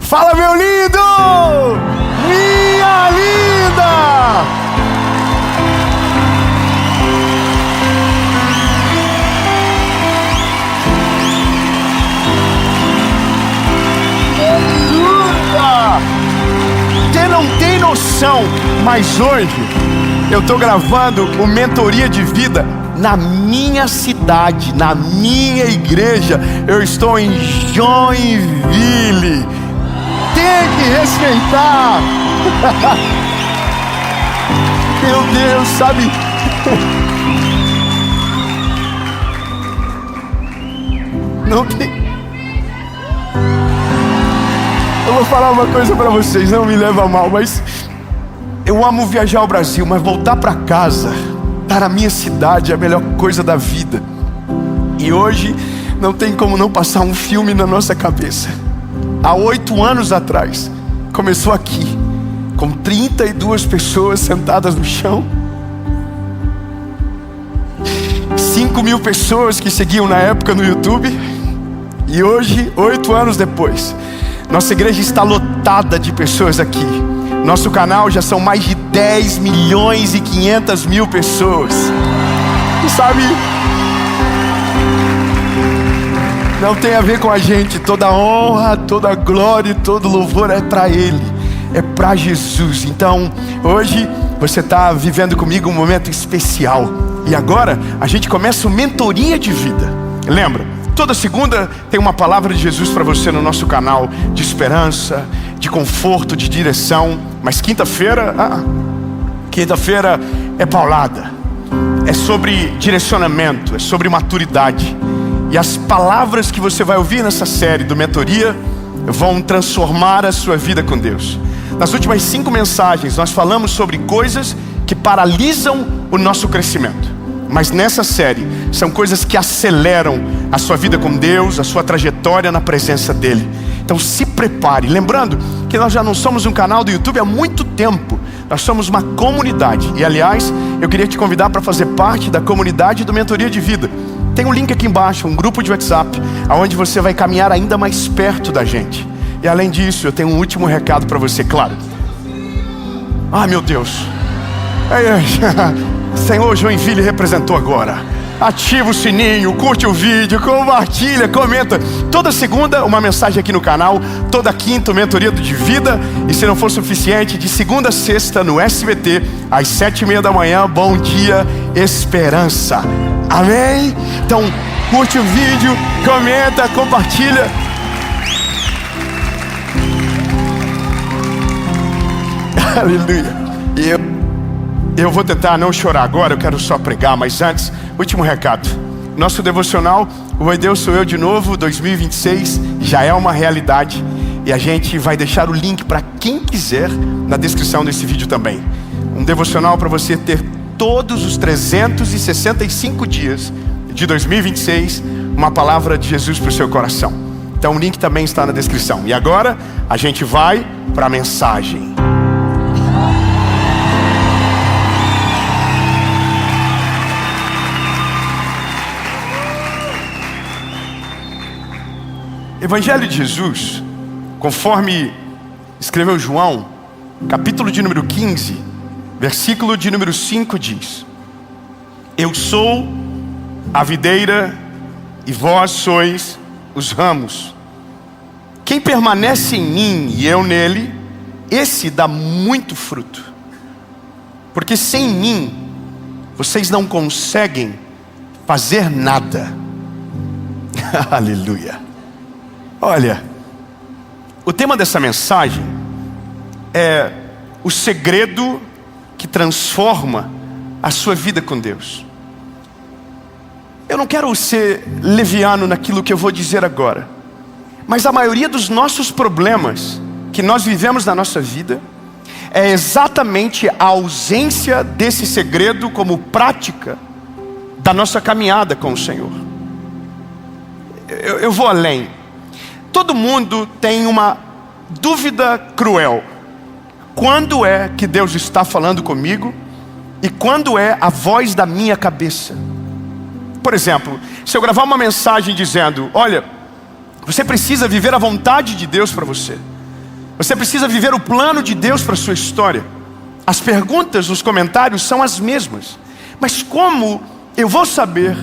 Fala, meu lindo! Minha linda! Você não tem noção, mas hoje eu estou gravando o Mentoria de Vida na minha cidade, na minha igreja. Eu estou em Joinville. Tem que respeitar. Meu Deus, sabe? Não tem. Eu vou falar uma coisa para vocês, não me leva a mal, mas eu amo viajar ao Brasil, mas voltar para casa, estar na minha cidade é a melhor coisa da vida. E hoje não tem como não passar um filme na nossa cabeça. Há 8 anos atrás, começou aqui, com 32 pessoas sentadas no chão, 5.000 pessoas que seguiam na época no YouTube. E hoje, 8 anos depois, nossa igreja está lotada de pessoas aqui. Nosso canal já são mais de 10.500.000 pessoas. E sabe, não tem a ver com a gente. Toda a honra, toda a glória e todo louvor é para Ele, é para Jesus. Então, hoje você está vivendo comigo um momento especial. E agora a gente começa o Mentoria de Vida. Lembra? Toda segunda tem uma palavra de Jesus para você no nosso canal, de esperança, de conforto, de direção. Mas quinta-feira é paulada. É sobre direcionamento, é sobre maturidade. E as palavras que você vai ouvir nessa série do Mentoria vão transformar a sua vida com Deus. Nas últimas 5 mensagens nós falamos sobre coisas que paralisam o nosso crescimento. Mas nessa série são coisas que aceleram a sua vida com Deus, a sua trajetória na presença dEle. Então se prepare. Lembrando que nós já não somos um canal do YouTube há muito tempo. Nós somos uma comunidade. E aliás, eu queria te convidar para fazer parte da comunidade do Mentoria de Vida. Tem um link aqui embaixo, um grupo de WhatsApp, onde você vai caminhar ainda mais perto da gente. E além disso, eu tenho um último recado para você, claro. Ah, meu Deus. Senhor, Joinville representou agora. Ativa o sininho, curte o vídeo, compartilha, comenta. Toda segunda uma mensagem aqui no canal. Toda quinta Mentoria de Vida. E se não for suficiente, de segunda a sexta no SBT, às 7h30 da manhã. Bom dia, Esperança. Amém? Então curte o vídeo, comenta, compartilha. Aleluia. Eu vou tentar não chorar agora, eu quero só pregar, mas antes, último recado. Nosso devocional, o Oi Deus Sou Eu de Novo, 2026, já é uma realidade. E a gente vai deixar o link para quem quiser na descrição desse vídeo também. Um devocional para você ter todos os 365 dias de 2026, uma palavra de Jesus para o seu coração. Então o link também está na descrição. E agora, a gente vai para a mensagem. Evangelho de Jesus, conforme escreveu João, capítulo de número 15, versículo de número 5 diz: Eu sou a videira e vós sois os ramos. Quem permanece em mim e eu nele, esse dá muito fruto. Porque sem mim, vocês não conseguem fazer nada. Aleluia. Olha, o tema dessa mensagem é o segredo que transforma a sua vida com Deus. Eu não quero ser leviano naquilo que eu vou dizer agora, mas a maioria dos nossos problemas que nós vivemos na nossa vida é exatamente a ausência desse segredo como prática da nossa caminhada com o Senhor. Eu vou além. Todo mundo tem uma dúvida cruel: quando é que Deus está falando comigo e quando é a voz da minha cabeça? Por exemplo, se eu gravar uma mensagem dizendo: olha, você precisa viver a vontade de Deus para você, Você precisa viver o plano de Deus para a sua história. As perguntas, os comentários são as mesmas. Mas como eu vou saber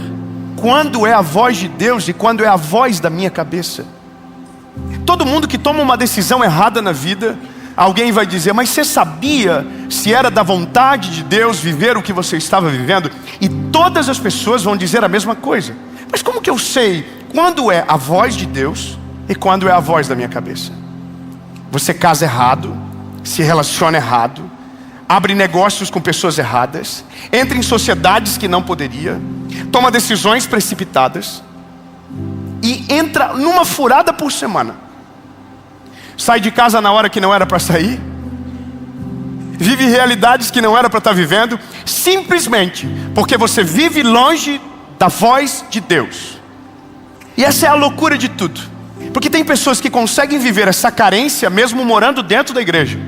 quando é a voz de Deus e quando é a voz da minha cabeça? Todo mundo que toma uma decisão errada na vida, alguém vai dizer: mas você sabia se era da vontade de Deus viver o que você estava vivendo? E todas as pessoas vão dizer a mesma coisa. Mas como que eu sei quando é a voz de Deus e quando é a voz da minha cabeça? Você casa errado, se relaciona errado, abre negócios com pessoas erradas, entra em sociedades que não poderia, toma decisões precipitadas e entra numa furada por semana. Sai de casa na hora que não era para sair, vive realidades que não era para estar vivendo, simplesmente porque você vive longe da voz de Deus. E essa é a loucura de tudo. Porque tem pessoas que conseguem viver essa carência mesmo morando dentro da igreja.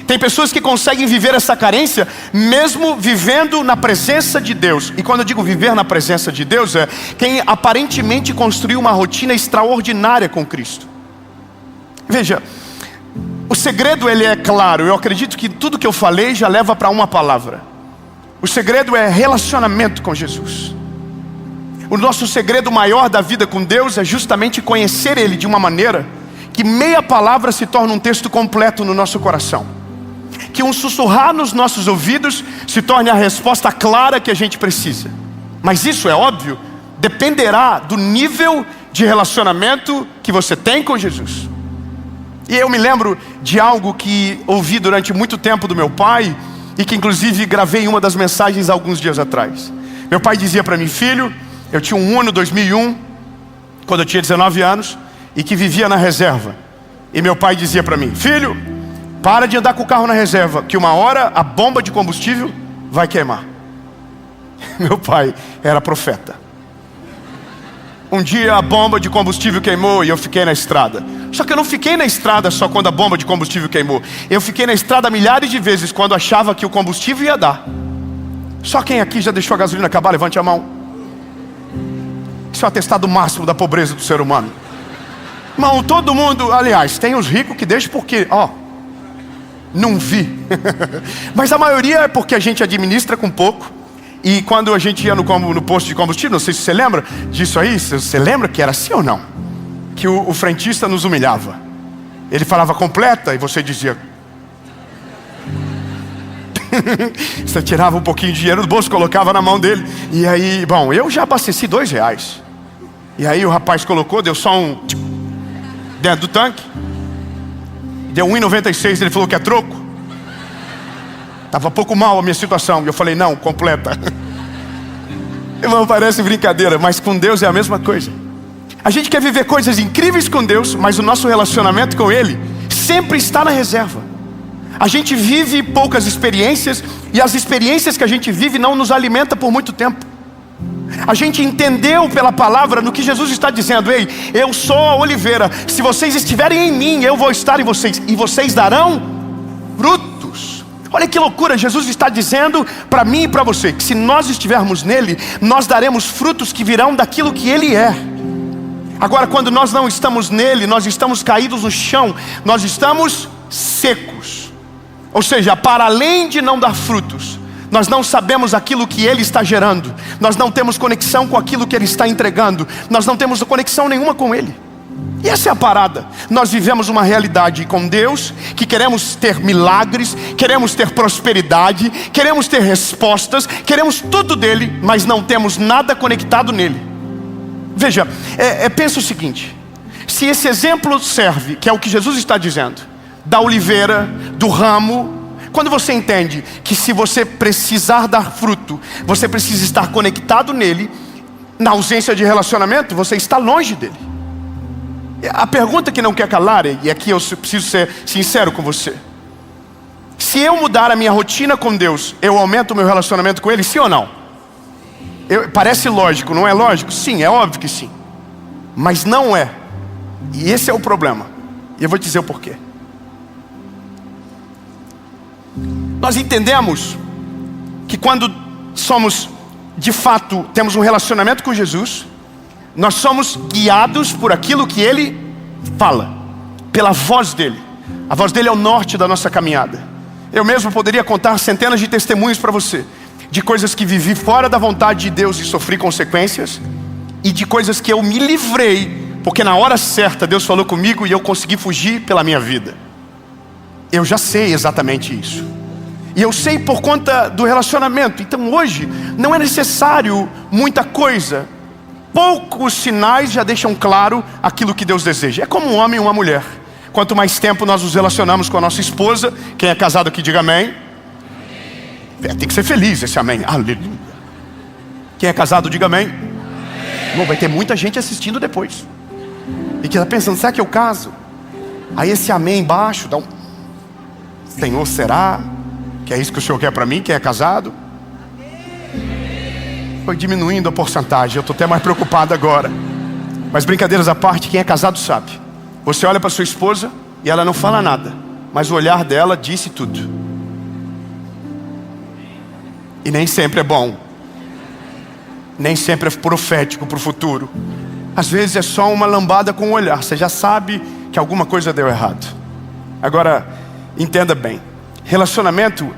Tem pessoas que conseguem viver essa carência mesmo vivendo na presença de Deus. E quando eu digo viver na presença de Deus, é quem aparentemente construiu uma rotina extraordinária com Cristo. Veja, o segredo ele é claro. Eu acredito que tudo que eu falei já leva para uma palavra. O segredo é relacionamento com Jesus. O nosso segredo maior da vida com Deus é justamente conhecer Ele de uma maneira que meia palavra se torna um texto completo no nosso coração. Que um sussurrar nos nossos ouvidos se torne a resposta clara que a gente precisa. Mas isso, é óbvio, dependerá do nível de relacionamento que você tem com Jesus. E eu me lembro de algo que ouvi durante muito tempo do meu pai, e que inclusive gravei em uma das mensagens alguns dias atrás. Meu pai dizia para mim: filho, eu tinha um Uno 2001, quando eu tinha 19 anos, e que vivia na reserva. E meu pai dizia para mim: filho, para de andar com o carro na reserva, que uma hora a bomba de combustível vai queimar. Meu pai era profeta. Um dia a bomba de combustível queimou e eu fiquei na estrada. Só que eu não fiquei na estrada só quando a bomba de combustível queimou. Eu fiquei na estrada milhares de vezes quando achava que o combustível ia dar. Só quem aqui já deixou a gasolina acabar? Levante a mão. Isso é o atestado máximo da pobreza do ser humano. Irmão, todo mundo, aliás, tem os ricos que deixam porque, não vi. Mas a maioria é porque a gente administra com pouco. E quando a gente ia no posto de combustível, não sei se você lembra disso aí, você lembra que era assim ou não? Que o frentista nos humilhava. Ele falava completa e você dizia... Você tirava um pouquinho de dinheiro do bolso, colocava na mão dele. E aí, bom, eu já abasteci R$2. E aí o rapaz colocou, deu só um... dentro do tanque. Deu 1,96, ele falou que é troco. Estava pouco mal a minha situação. E eu falei: não, completa. Irmão, parece brincadeira, mas com Deus é a mesma coisa. A gente quer viver coisas incríveis com Deus, mas o nosso relacionamento com Ele sempre está na reserva. A gente vive poucas experiências, e as experiências que a gente vive não nos alimentam por muito tempo. A gente entendeu pela palavra no que Jesus está dizendo: ei, eu sou a oliveira, se vocês estiverem em mim, eu vou estar em vocês, e vocês darão frutos. Olha que loucura, Jesus está dizendo para mim e para você, que se nós estivermos nele, nós daremos frutos que virão daquilo que ele é. Agora, quando nós não estamos nele, nós estamos caídos no chão, nós estamos secos. Ou seja, para além de não dar frutos, nós não sabemos aquilo que Ele está gerando. Nós não temos conexão com aquilo que Ele está entregando. Nós não temos conexão nenhuma com Ele. E essa é a parada. Nós vivemos uma realidade com Deus, que queremos ter milagres, queremos ter prosperidade, queremos ter respostas, queremos tudo dEle, mas não temos nada conectado nele. Veja, pensa o seguinte: se esse exemplo serve, que é o que Jesus está dizendo, da oliveira, do ramo, quando você entende que se você precisar dar fruto, você precisa estar conectado nele, na ausência de relacionamento, você está longe dele. A pergunta que não quer calar, e aqui eu preciso ser sincero com você: se eu mudar a minha rotina com Deus, eu aumento o meu relacionamento com Ele, sim ou não? Parece lógico, não é lógico? Sim, é óbvio que sim. Mas não é. E esse é o problema. E eu vou te dizer o porquê. Nós entendemos que quando somos, de fato, temos um relacionamento com Jesus, nós somos guiados por aquilo que Ele fala, pela voz dEle. A voz dele é o norte da nossa caminhada. Eu mesmo poderia contar centenas de testemunhos para você, de coisas que vivi fora da vontade de Deus e sofri consequências, e de coisas que eu me livrei, porque na hora certa Deus falou comigo e eu consegui fugir pela minha vida. Eu já sei exatamente isso. E eu sei por conta do relacionamento. Então hoje não é necessário muita coisa. Poucos sinais já deixam claro aquilo que Deus deseja. É como um homem e uma mulher. Quanto mais tempo nós nos relacionamos com a nossa esposa, quem é casado aqui diga amém. Tem que ser feliz esse amém. Aleluia. Quem é casado diga amém. Bom, vai ter muita gente assistindo depois e que está pensando, será que eu caso? Aí esse amém embaixo dá um... Senhor, será que é isso que o Senhor quer para mim, quem é casado? Foi diminuindo a porcentagem, eu estou até mais preocupado agora. Mas brincadeiras à parte, quem é casado sabe. Você olha para sua esposa e ela não fala nada, mas o olhar dela disse tudo. E nem sempre é bom. Nem sempre é profético para o futuro. Às vezes é só uma lambada com o olhar. Você já sabe que alguma coisa deu errado. Agora, entenda bem. Relacionamento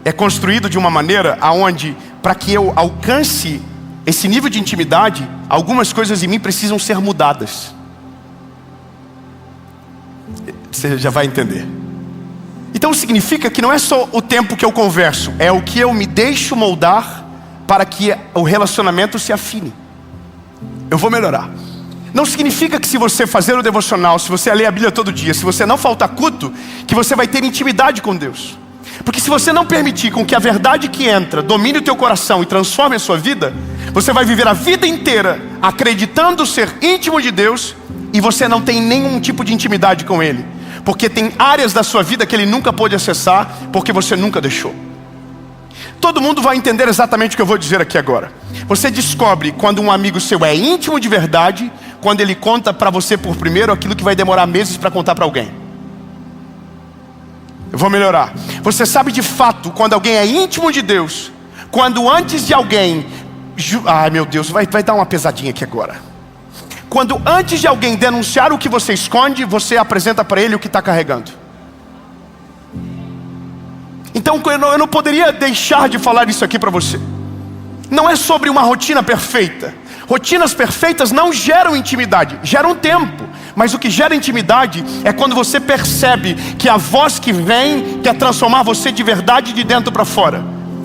é construído de uma maneira aonde, para que eu alcance esse nível de intimidade, algumas coisas em mim precisam ser mudadas. Você já vai entender. Então significa que não é só o tempo que eu converso, é o que eu me deixo moldar para que o relacionamento se afine. Eu vou melhorar. Não significa que se você fazer o devocional, se você ler a Bíblia todo dia, se você não faltar culto, que você vai ter intimidade com Deus. Porque se você não permitir com que a verdade que entra domine o teu coração e transforme a sua vida, você vai viver a vida inteira acreditando ser íntimo de Deus e você não tem nenhum tipo de intimidade com Ele. Porque tem áreas da sua vida que Ele nunca pôde acessar, porque você nunca deixou. Todo mundo vai entender exatamente o que eu vou dizer aqui agora. Você descobre quando um amigo seu é íntimo de verdade, quando ele conta para você por primeiro aquilo que vai demorar meses para contar para alguém. Eu vou melhorar. Você sabe de fato quando alguém é íntimo de Deus, quando antes de alguém... Ai meu Deus, vai dar uma pesadinha aqui agora. Quando antes de alguém denunciar o que você esconde, você apresenta para ele o que está carregando. Então eu não poderia deixar de falar isso aqui para você. Não é sobre uma rotina perfeita. Rotinas perfeitas não geram intimidade, geram tempo. Mas o que gera intimidade é quando você percebe que a voz que vem quer transformar você de verdade de dentro para fora.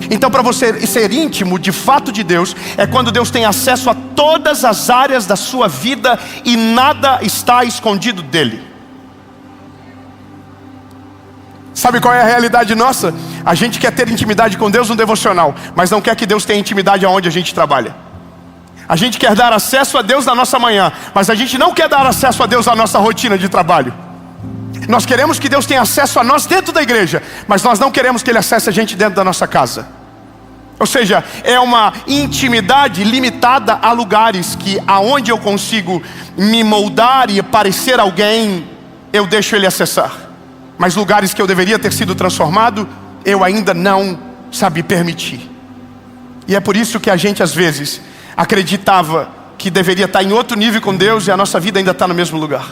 Então para você ser íntimo de fato de Deus, é quando Deus tem acesso a todas as áreas da sua vida e nada está escondido dele. Sabe qual é a realidade nossa? A gente quer ter intimidade com Deus no devocional, mas não quer que Deus tenha intimidade aonde a gente trabalha. A gente quer dar acesso a Deus na nossa manhã, mas a gente não quer dar acesso a Deus na nossa rotina de trabalho. Nós queremos que Deus tenha acesso a nós dentro da igreja, mas nós não queremos que Ele acesse a gente dentro da nossa casa. Ou seja, é uma intimidade limitada a lugares que aonde eu consigo me moldar e parecer alguém, eu deixo Ele acessar. Mas lugares que eu deveria ter sido transformado, eu ainda não, permitir. E é por isso que a gente às vezes acreditava que deveria estar em outro nível com Deus e a nossa vida ainda está no mesmo lugar.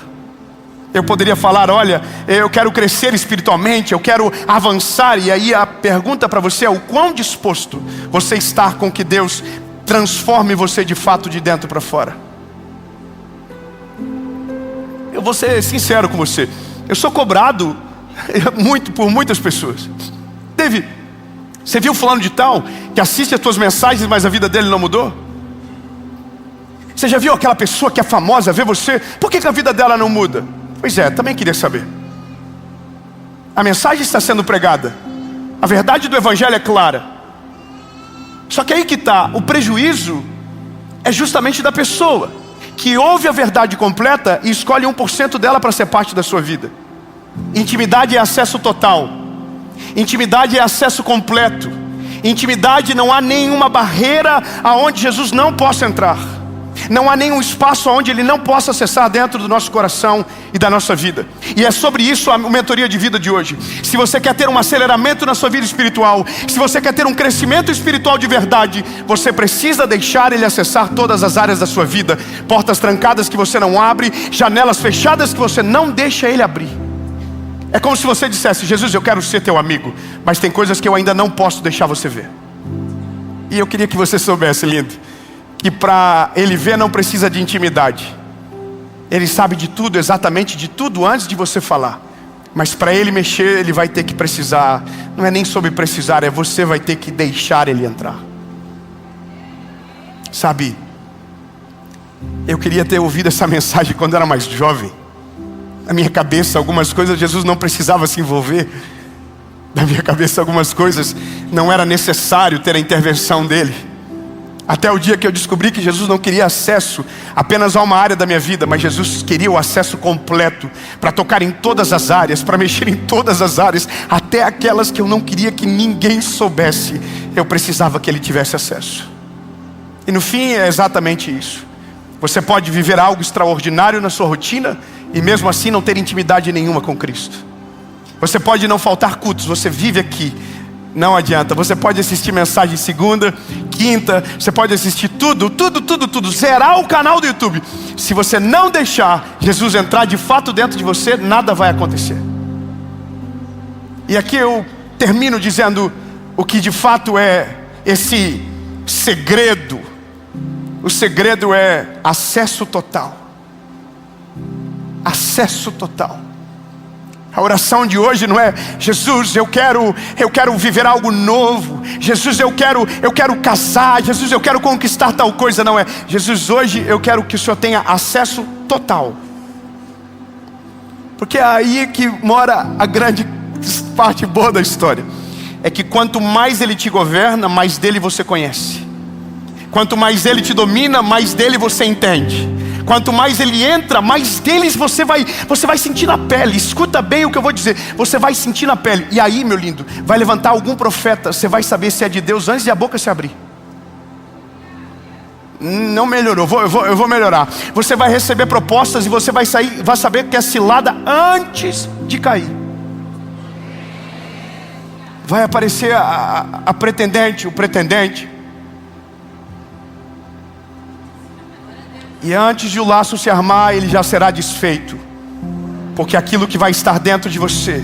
Eu poderia falar, olha, eu quero crescer espiritualmente, eu quero avançar. E aí a pergunta para você é o quão disposto você está com que Deus transforme você de fato de dentro para fora. Eu vou ser sincero com você. Eu sou cobrado muito por muitas pessoas. David, você viu fulano de tal que assiste as tuas mensagens, mas a vida dele não mudou? Você já viu aquela pessoa que é famosa, vê você, por que a vida dela não muda? Pois é, também queria saber. A mensagem está sendo pregada, a verdade do evangelho é clara. Só que aí que está, o prejuízo é justamente da pessoa que ouve a verdade completa e escolhe 1% dela para ser parte da sua vida. Intimidade é acesso total. Intimidade é acesso completo. Intimidade não há nenhuma barreira aonde Jesus não possa entrar. Não há nenhum espaço onde Ele não possa acessar dentro do nosso coração e da nossa vida. E é sobre isso a mentoria de vida de hoje. Se você quer ter um aceleramento na sua vida espiritual, se você quer ter um crescimento espiritual de verdade, você precisa deixar Ele acessar todas as áreas da sua vida. Portas trancadas que você não abre, janelas fechadas que você não deixa Ele abrir. É como se você dissesse: Jesus, eu quero ser teu amigo, mas tem coisas que eu ainda não posso deixar você ver. E eu queria que você soubesse, lindo, que para Ele ver não precisa de intimidade. Ele sabe de tudo, exatamente de tudo antes de você falar. Mas para Ele mexer, Ele vai ter que precisar. Não é nem sobre precisar, é você vai ter que deixar Ele entrar. Sabe, eu queria ter ouvido essa mensagem quando eu era mais jovem. Na minha cabeça, algumas coisas Jesus não precisava se envolver. Na minha cabeça, algumas coisas não era necessário ter a intervenção dele. Até o dia que eu descobri que Jesus não queria acesso apenas a uma área da minha vida, mas Jesus queria o acesso completo, para tocar em todas as áreas, para mexer em todas as áreas, até aquelas que eu não queria que ninguém soubesse. Eu precisava que Ele tivesse acesso. E no fim é exatamente isso. Você pode viver algo extraordinário na sua rotina e mesmo assim não ter intimidade nenhuma com Cristo. Você pode não faltar cultos, você vive aqui, não adianta. Você pode assistir mensagem segunda, quinta, você pode assistir tudo, zerar o canal do YouTube. Se você não deixar Jesus entrar de fato dentro de você, nada vai acontecer. E aqui eu termino dizendo o que de fato é esse segredo. O segredo é acesso total. Acesso total. A oração de hoje não é: Jesus, eu quero viver algo novo. Jesus, eu quero casar. Jesus, eu quero conquistar tal coisa. Não é: Jesus, hoje eu quero que o Senhor tenha acesso total. Porque é aí que mora a grande parte boa da história. É que quanto mais Ele te governa, mais dele você conhece. Quanto mais Ele te domina, mais dele você entende. Quanto mais Ele entra, mais deles você vai sentir na pele. Escuta bem o que eu vou dizer. Você vai sentir na pele. E aí, meu lindo, vai levantar algum profeta. Você vai saber se é de Deus antes de a boca se abrir. Não melhorou, eu vou melhorar. Você vai receber propostas e você vai saber que é cilada antes de cair. Vai aparecer a pretendente, o pretendente. E antes de o laço se armar, ele já será desfeito. Porque aquilo que vai estar dentro de você,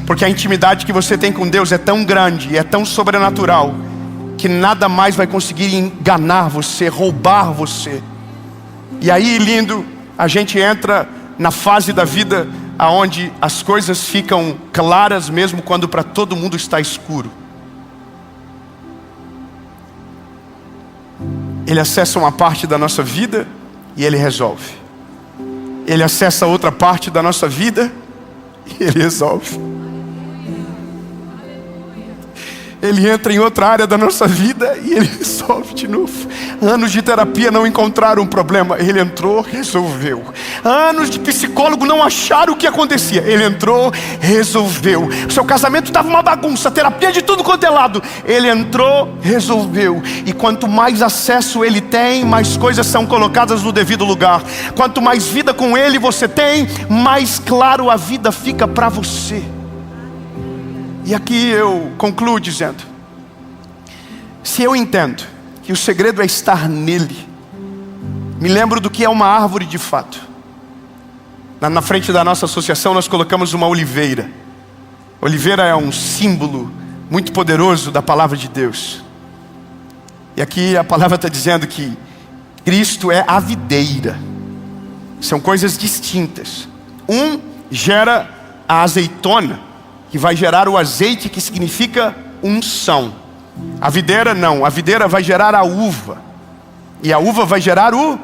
porque a intimidade que você tem com Deus é tão grande, é tão sobrenatural, que nada mais vai conseguir enganar você, roubar você. E aí, lindo, a gente entra na fase da vida aonde as coisas ficam claras mesmo quando para todo mundo está escuro. Ele acessa uma parte da nossa vida e Ele resolve. Ele acessa outra parte da nossa vida e Ele resolve. Ele entra em outra área da nossa vida e Ele resolve de novo. Anos de terapia não encontraram um problema, Ele entrou, resolveu. Anos de psicólogo não acharam o que acontecia, Ele entrou, resolveu. O seu casamento estava uma bagunça, terapia de tudo quanto é lado, Ele entrou, resolveu. E quanto mais acesso Ele tem, mais coisas são colocadas no devido lugar. Quanto mais vida com Ele você tem, mais claro a vida fica para você. E aqui eu concluo dizendo: se eu entendo que o segredo é estar nele, me lembro do que é uma árvore de fato. Na frente da nossa associação nós colocamos uma oliveira. Oliveira é um símbolo muito poderoso da palavra de Deus. E aqui a palavra está dizendo que Cristo é a videira. São coisas distintas. Um gera a azeitona, que vai gerar o azeite, que significa unção. A videira não, a videira vai gerar a uva, e a uva vai gerar o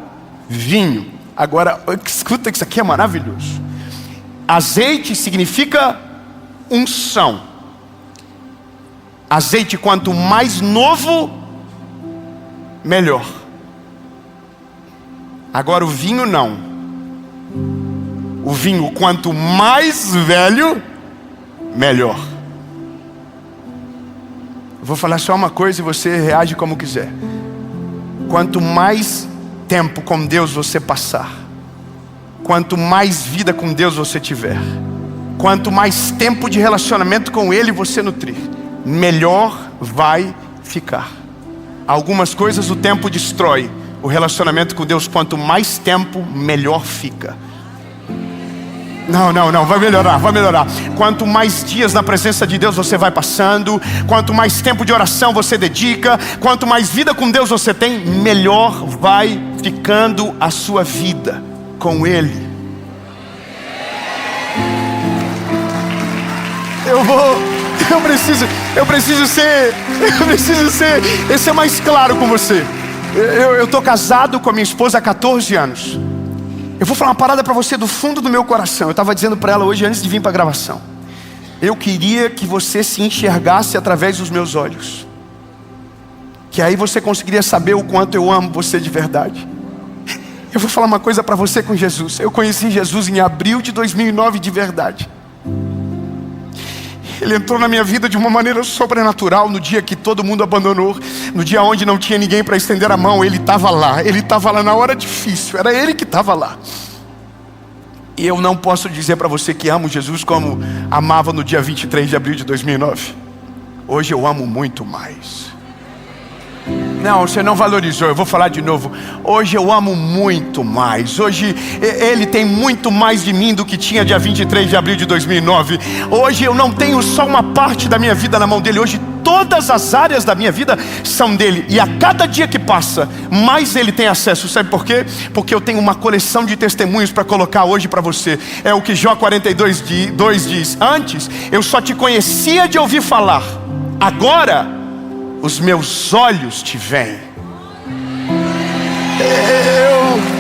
vinho. Agora, escuta que isso aqui é maravilhoso. Azeite significa unção. Azeite, quanto mais novo, melhor. Agora o vinho não. O vinho, quanto mais velho, melhor. Vou falar só uma coisa e você reage como quiser. Quanto mais tempo com Deus você passar, quanto mais vida com Deus você tiver, quanto mais tempo de relacionamento com Ele você nutrir, melhor vai ficar. Algumas coisas o tempo destrói. O relacionamento com Deus, quanto mais tempo, melhor fica. Não, vai melhorar. Quanto mais dias na presença de Deus você vai passando, quanto mais tempo de oração você dedica, quanto mais vida com Deus você tem, melhor vai ficando a sua vida com Ele. Eu preciso ser mais claro com você. Eu estou casado com a minha esposa há 14 anos. Eu vou falar uma parada para você do fundo do meu coração. Eu estava dizendo para ela hoje, antes de vir para a gravação, eu queria que você se enxergasse através dos meus olhos, que aí você conseguiria saber o quanto eu amo você de verdade. Eu vou falar uma coisa para você com Jesus. Eu conheci Jesus em abril de 2009 de verdade. Ele entrou na minha vida de uma maneira sobrenatural. No dia que todo mundo abandonou, no dia onde não tinha ninguém para estender a mão, Ele estava lá. Ele estava lá na hora difícil, era Ele que estava lá. E eu não posso dizer para você que amo Jesus como amava no dia 23 de abril de 2009. Hoje eu amo muito mais. Não, você não valorizou, eu vou falar de novo. Hoje eu amo muito mais. Hoje Ele tem muito mais de mim do que tinha dia 23 de abril de 2009. Hoje eu não tenho só uma parte da minha vida na mão dele. Hoje todas as áreas da minha vida são dele. E a cada dia que passa, mais Ele tem acesso. Sabe por quê? Porque eu tenho uma coleção de testemunhos para colocar hoje para você. É o que Jó 42:2 diz. Antes eu só te conhecia de ouvir falar. Agora os meus olhos te veem.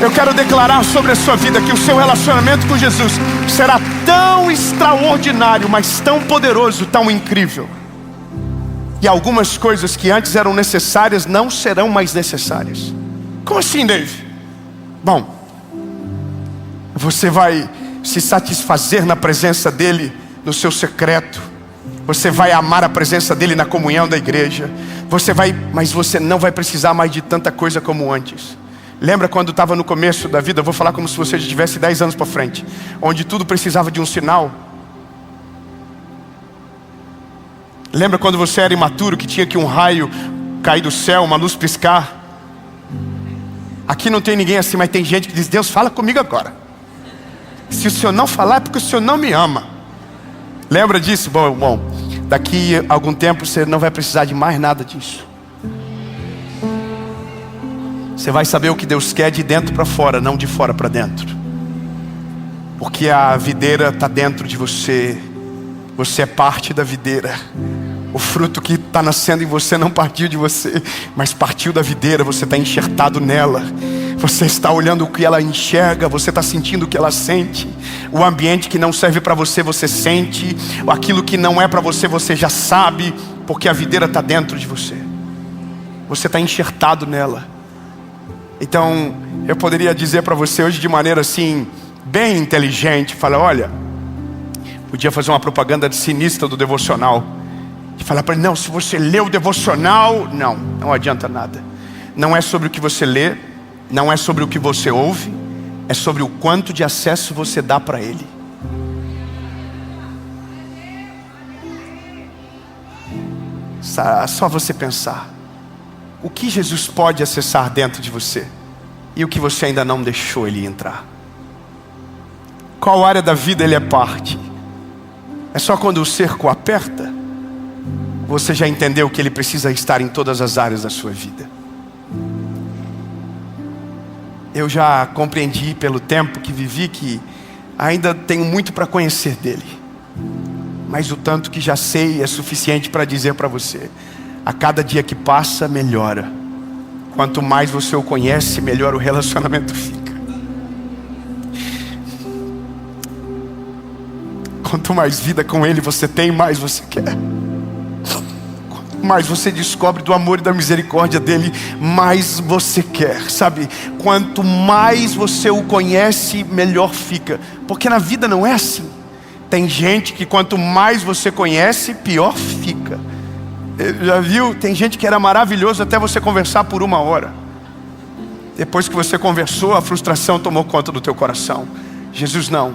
Eu quero declarar sobre a sua vida que o seu relacionamento com Jesus será tão extraordinário, mas tão poderoso, tão incrível. E algumas coisas que antes eram necessárias não serão mais necessárias. Como assim, Dave? Bom, você vai se satisfazer na presença dele no seu secreto. Você vai amar a presença dele na comunhão da igreja. Mas você não vai precisar mais de tanta coisa como antes. Lembra quando estava no começo da vida? Eu vou falar como se você já tivesse 10 anos para frente, onde tudo precisava de um sinal. Lembra quando você era imaturo, que tinha que um raio cair do céu, uma luz piscar? Aqui não tem ninguém assim, mas tem gente que diz: Deus, fala comigo agora. Se o Senhor não falar é porque o Senhor não me ama. Lembra disso? Bom, daqui a algum tempo você não vai precisar de mais nada disso. Você vai saber o que Deus quer de dentro para fora, não de fora para dentro. Porque a videira está dentro de você. Você é parte da videira. O fruto que está nascendo em você não partiu de você, mas partiu da videira. Você está enxertado nela. Você está olhando o que ela enxerga, você está sentindo o que ela sente. O ambiente que não serve para você, você sente. Aquilo que não é para você, você já sabe, porque a videira está dentro de você. Você está enxertado nela. Então, eu poderia dizer para você hoje de maneira assim, bem inteligente, falar: olha, podia fazer uma propaganda sinistra do devocional. De falar para ele: não, se você lê o devocional, não adianta nada. Não é sobre o que você lê, não é sobre o que você ouve, é sobre o quanto de acesso você dá para Ele. Só você pensar. O que Jesus pode acessar dentro de você e o que você ainda não deixou Ele entrar. Qual área da vida Ele é parte? É só quando o cerco aperta? Você já entendeu que Ele precisa estar em todas as áreas da sua vida? Eu já compreendi pelo tempo que vivi que ainda tenho muito para conhecer dele. Mas o tanto que já sei é suficiente para dizer para você: a cada dia que passa, melhora. Quanto mais você o conhece, melhor o relacionamento fica. Quanto mais vida com Ele você tem, mais você quer. Mais você descobre do amor e da misericórdia dele, mais você quer, sabe? Quanto mais você o conhece, melhor fica. Porque na vida não é assim. Tem gente que quanto mais você conhece, pior fica. Já viu? Tem gente que era maravilhoso até você conversar por 1 hora. Depois que você conversou, a frustração tomou conta do teu coração. Jesus não.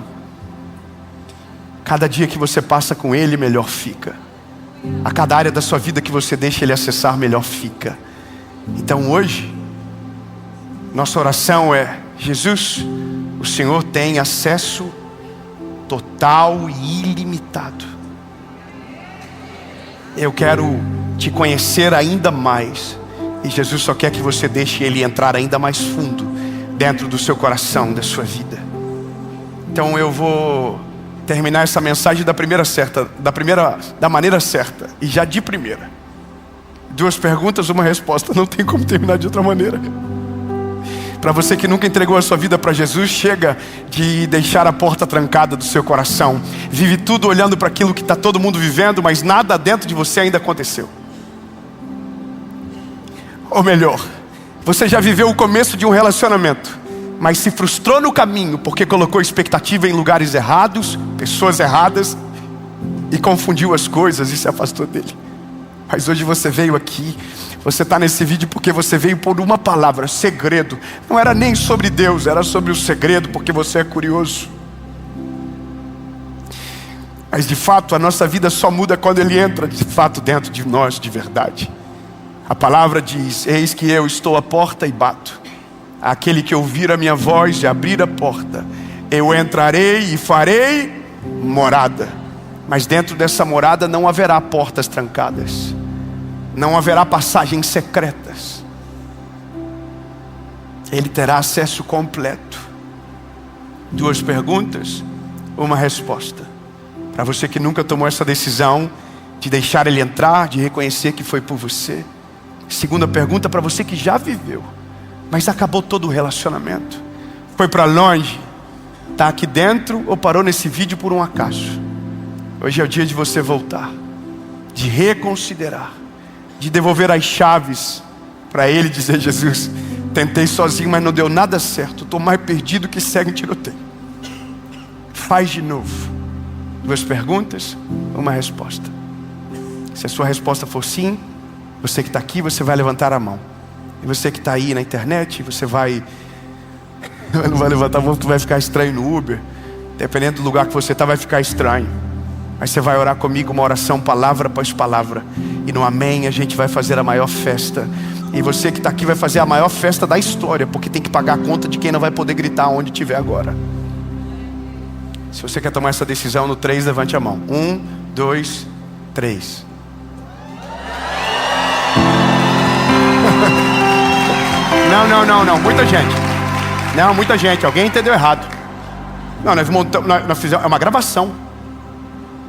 Cada dia que você passa com Ele, melhor fica. A cada área da sua vida que você deixa Ele acessar, melhor fica. Então hoje, nossa oração é: Jesus, o Senhor tem acesso total e ilimitado. Eu quero te conhecer ainda mais. E Jesus só quer que você deixe Ele entrar ainda mais fundo dentro do seu coração, da sua vida. Então eu vou terminar essa mensagem da maneira certa. E já de primeira. 2 perguntas, uma resposta. Não tem como terminar de outra maneira. Para você que nunca entregou a sua vida para Jesus, chega de deixar a porta trancada do seu coração. Vive tudo olhando para aquilo que está todo mundo vivendo, mas nada dentro de você ainda aconteceu. Ou melhor, você já viveu o começo de um relacionamento, mas se frustrou no caminho porque colocou expectativa em lugares errados, pessoas erradas, e confundiu as coisas e se afastou dele. Mas hoje você veio aqui, você está nesse vídeo porque você veio por uma palavra, segredo. Não era nem sobre Deus, era sobre o segredo, porque você é curioso. Mas de fato a nossa vida só muda quando Ele entra de fato dentro de nós de verdade. A palavra diz: eis que eu estou à porta e bato. Aquele que ouvir a minha voz e abrir a porta, eu entrarei e farei morada. Mas dentro dessa morada não haverá portas trancadas, não haverá passagens secretas. Ele terá acesso completo. 2 perguntas, uma resposta. Para você que nunca tomou essa decisão de deixar Ele entrar, de reconhecer que foi por você. 2ª pergunta, para você que já viveu, mas acabou todo o relacionamento, foi para longe, está aqui dentro ou parou nesse vídeo por um acaso. Hoje é o dia de você voltar, de reconsiderar, de devolver as chaves para Ele, dizer: Jesus, tentei sozinho, mas não deu nada certo, estou mais perdido que cego em tiroteio. Faz de novo. 2 perguntas, uma resposta. Se a sua resposta for sim, você que está aqui, você vai levantar a mão. E você que está aí na internet, você vai... não vai levantar a mão, tu vai ficar estranho no Uber. Dependendo do lugar que você está, vai ficar estranho. Mas você vai orar comigo uma oração, palavra após palavra. E no amém a gente vai fazer a maior festa. E você que está aqui vai fazer a maior festa da história, porque tem que pagar a conta de quem não vai poder gritar onde estiver agora. Se você quer tomar essa decisão, no 3, levante a mão. 1, 2, 3. Não, muita gente. Não, muita gente, alguém entendeu errado. Não, nós montamos, nós fizemos, é uma gravação.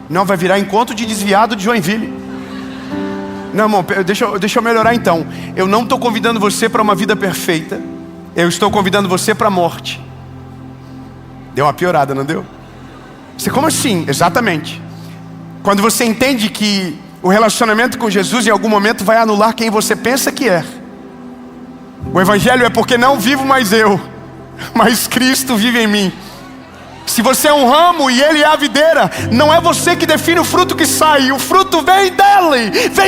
Não, vai virar encontro de desviado de Joinville. Não, irmão, deixa eu melhorar então. Eu não estou convidando você para uma vida perfeita. Eu estou convidando você para a morte. Deu uma piorada, não deu? Você, como assim? Exatamente. Quando você entende que o relacionamento com Jesus em algum momento vai anular quem você pensa que é. O Evangelho é porque não vivo mais eu, mas Cristo vive em mim. Se você é um ramo e Ele é a videira, não é você que define o fruto que sai. O fruto vem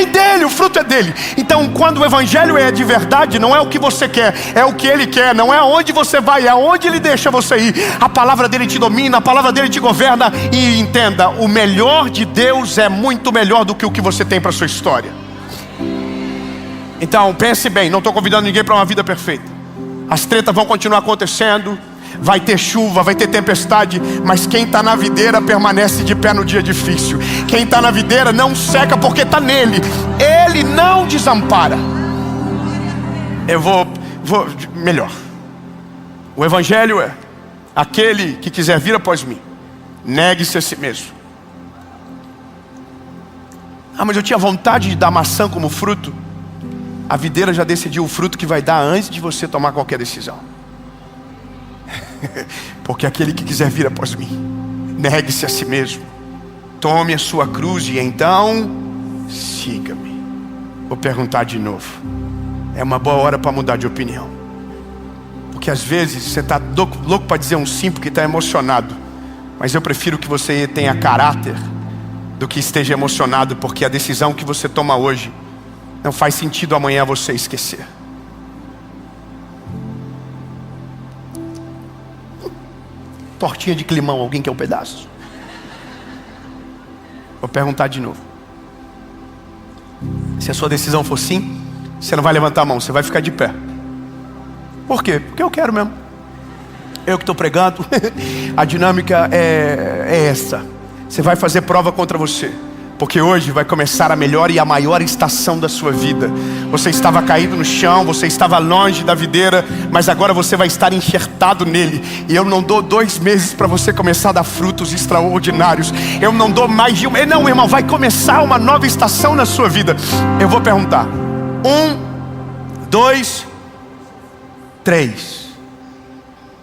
dele, o fruto é dele. Então quando o Evangelho é de verdade, não é o que você quer, é o que Ele quer. Não é aonde você vai, é aonde Ele deixa você ir. A palavra dele te domina, a palavra dele te governa. E entenda, o melhor de Deus é muito melhor do que o que você tem para a sua história. Então pense bem, não estou convidando ninguém para uma vida perfeita. As tretas vão continuar acontecendo, vai ter chuva, vai ter tempestade, mas quem está na videira permanece de pé no dia difícil. Quem está na videira não seca porque está nele. Ele não desampara. Eu vou melhor. O Evangelho é: aquele que quiser vir após mim, negue-se a si mesmo. Ah, mas eu tinha vontade de dar maçã como fruto. A videira já decidiu o fruto que vai dar antes de você tomar qualquer decisão. Porque aquele que quiser vir após mim, negue-se a si mesmo, tome a sua cruz e então siga-me. Vou perguntar de novo. É uma boa hora para mudar de opinião. Porque às vezes você está louco para dizer um sim porque está emocionado. Mas eu prefiro que você tenha caráter do que esteja emocionado, porque a decisão que você toma hoje não faz sentido amanhã você esquecer. Tortinha de climão, alguém quer um pedaço? Vou perguntar de novo. Se a sua decisão for sim, você não vai levantar a mão, você vai ficar de pé. Por quê? Porque eu quero mesmo. Eu que estou pregando. A dinâmica é essa. Você vai fazer prova contra você, porque hoje vai começar a melhor e a maior estação da sua vida. Você estava caído no chão, você estava longe da videira, mas agora você vai estar enxertado nele. E eu não dou 2 meses para você começar a dar frutos extraordinários. Eu não dou mais de não, irmão, vai começar uma nova estação na sua vida. Eu vou perguntar: 1, 2, 3.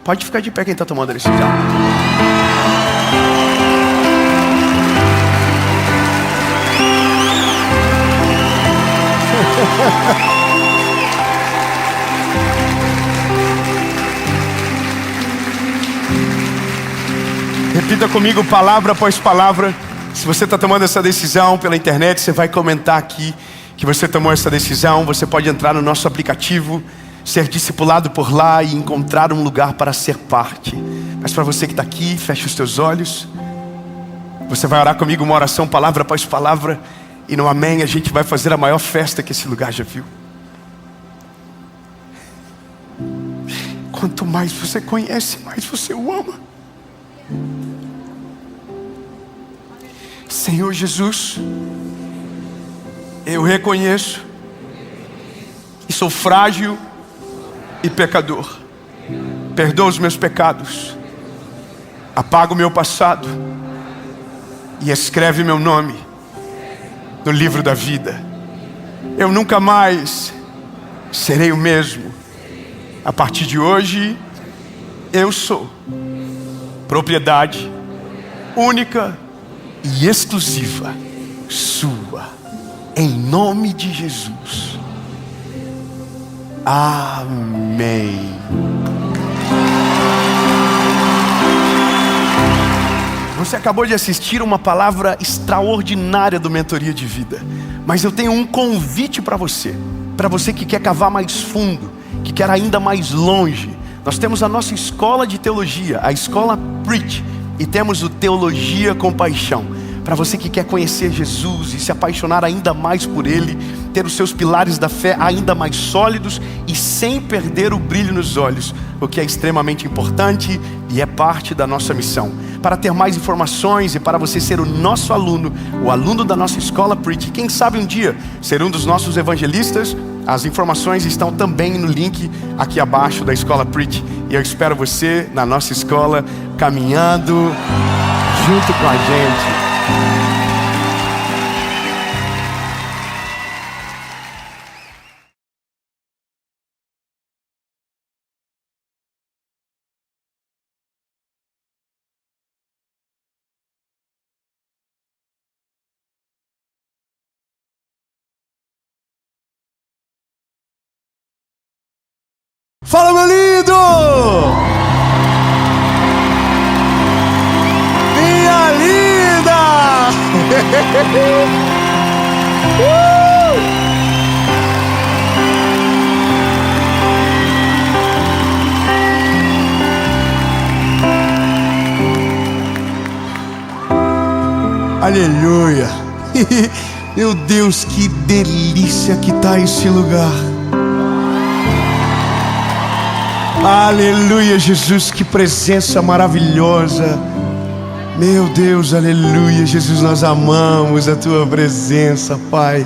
Pode ficar de pé quem está tomando a decisão. Repita comigo, palavra após palavra. Se você está tomando essa decisão pela internet, você vai comentar aqui que você tomou essa decisão. Você pode entrar no nosso aplicativo, ser discipulado por lá e encontrar um lugar para ser parte. Mas para você que está aqui, feche os teus olhos. Você vai orar comigo uma oração, palavra após palavra. E no amém a gente vai fazer a maior festa que esse lugar já viu. Quanto mais você conhece, mais você o ama. Senhor Jesus, eu reconheço que sou frágil e pecador. Perdoa os meus pecados, apaga o meu passado e escreve meu nome no livro da vida. Eu nunca mais serei o mesmo. A partir de hoje, eu sou propriedade única e exclusiva sua, em nome de Jesus. Amém. Você acabou de assistir uma palavra extraordinária do Mentoria de Vida. Mas eu tenho um convite para você que quer cavar mais fundo, que quer ainda mais longe. Nós temos a nossa escola de teologia, a escola Preach, e temos o Teologia com Paixão. Para você que quer conhecer Jesus e se apaixonar ainda mais por Ele, ter os seus pilares da fé ainda mais sólidos e sem perder o brilho nos olhos, o que é extremamente importante e é parte da nossa missão. Para ter mais informações e para você ser o nosso aluno, o aluno da nossa escola Preach, quem sabe um dia ser um dos nossos evangelistas, as informações estão também no link aqui abaixo da escola Preach. E eu espero você na nossa escola, caminhando junto com a gente. Fala, meu lindo! Minha linda! Aleluia! Meu Deus, que delícia que está esse lugar! Aleluia, Jesus, que presença maravilhosa. Meu Deus, aleluia, Jesus, nós amamos a Tua presença, Pai.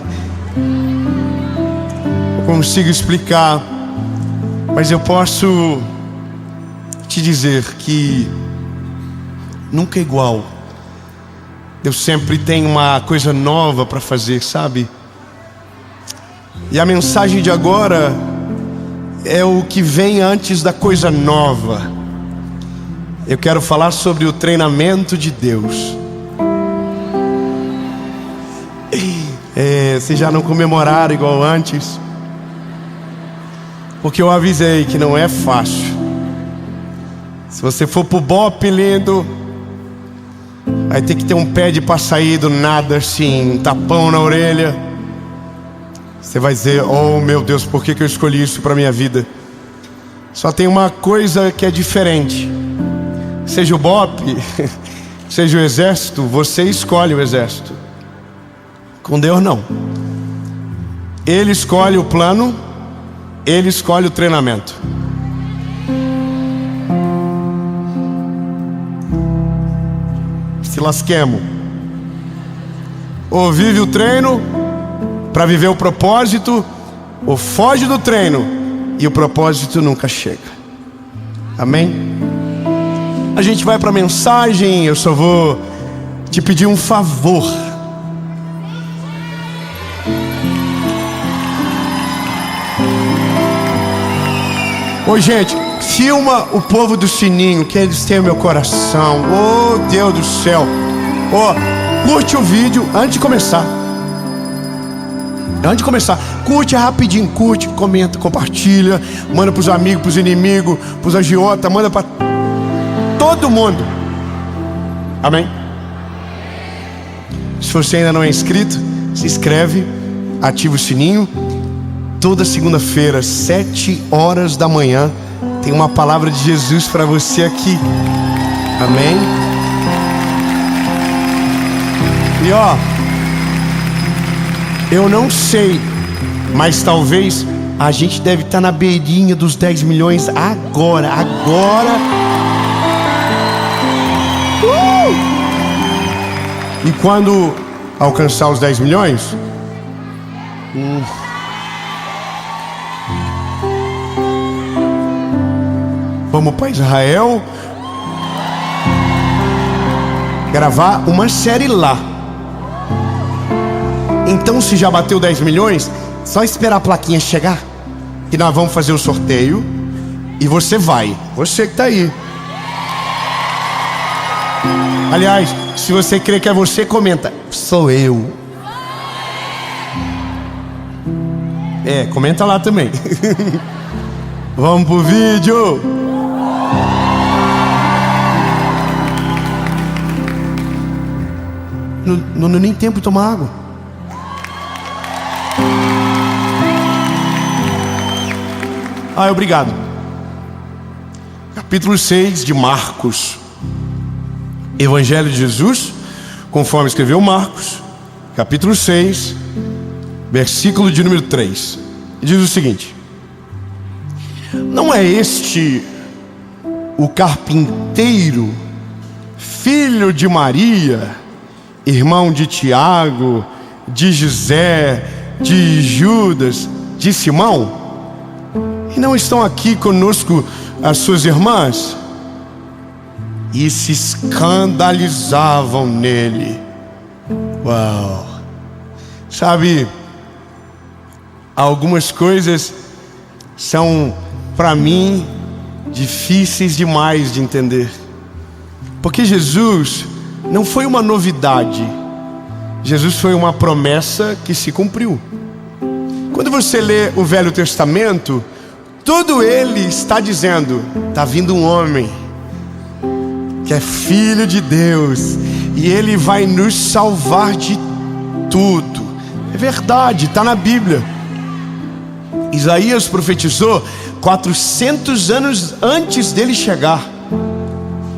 Não consigo explicar, mas eu posso te dizer que nunca é igual. Deus sempre tem uma coisa nova para fazer, sabe? E a mensagem de agora é o que vem antes da coisa nova. Eu quero falar sobre o treinamento de Deus. Vocês já não comemoraram igual antes? Porque eu avisei que não é fácil. Se você for pro Bop, lindo, vai ter que ter um pé de pra sair do nada assim, um tapão na orelha. Você vai dizer: oh meu Deus, por que eu escolhi isso para minha vida? Só tem uma coisa que é diferente. Seja o Bop, seja o exército, você escolhe o exército. Com Deus não. Ele escolhe o plano, Ele escolhe o treinamento. se lasquemos. Ou vive o treino para viver o propósito, ou foge do treino e o propósito nunca chega. Amém? A gente vai para a mensagem. Eu só vou te pedir um favor. Ô gente, filma o povo do sininho, que eles têm o meu coração. Oh Deus do céu. Curte o vídeo antes de começar. Curte rapidinho, curte, comenta, compartilha. Manda pros amigos, pros inimigos, pros agiotas. Manda pra todo mundo. Amém? Se você ainda não é inscrito, se inscreve, ativa o sininho. Toda segunda-feira, 7 horas da manhã, tem uma palavra de Jesus para você aqui. Amém? E eu não sei, mas talvez a gente deve estar na beirinha dos 10 milhões agora. E quando alcançar os 10 milhões, vamos para Israel gravar uma série lá. Então, se já bateu 10 milhões, só esperar a plaquinha chegar, que nós vamos fazer o sorteio. E você vai, você que tá aí. Aliás, se você crê que é você, comenta: sou eu. Comenta lá também. Vamos pro vídeo. Não deu nem tempo de tomar água. Obrigado. Capítulo 6 de Marcos. Evangelho de Jesus, conforme escreveu Marcos, capítulo 6, versículo de número 3. Diz o seguinte: não é este o carpinteiro, filho de Maria, irmão de Tiago, de José, de Judas, de Simão? E não estão aqui conosco as suas irmãs? E se escandalizavam nele. Uau! Sabe, algumas coisas são, para mim, difíceis demais de entender. Porque Jesus não foi uma novidade. Jesus foi uma promessa que se cumpriu. Quando você lê o Velho Testamento, todo ele está dizendo: está vindo um homem que é filho de Deus, e ele vai nos salvar de tudo. É verdade, está na Bíblia. Isaías profetizou 400 anos antes dele chegar: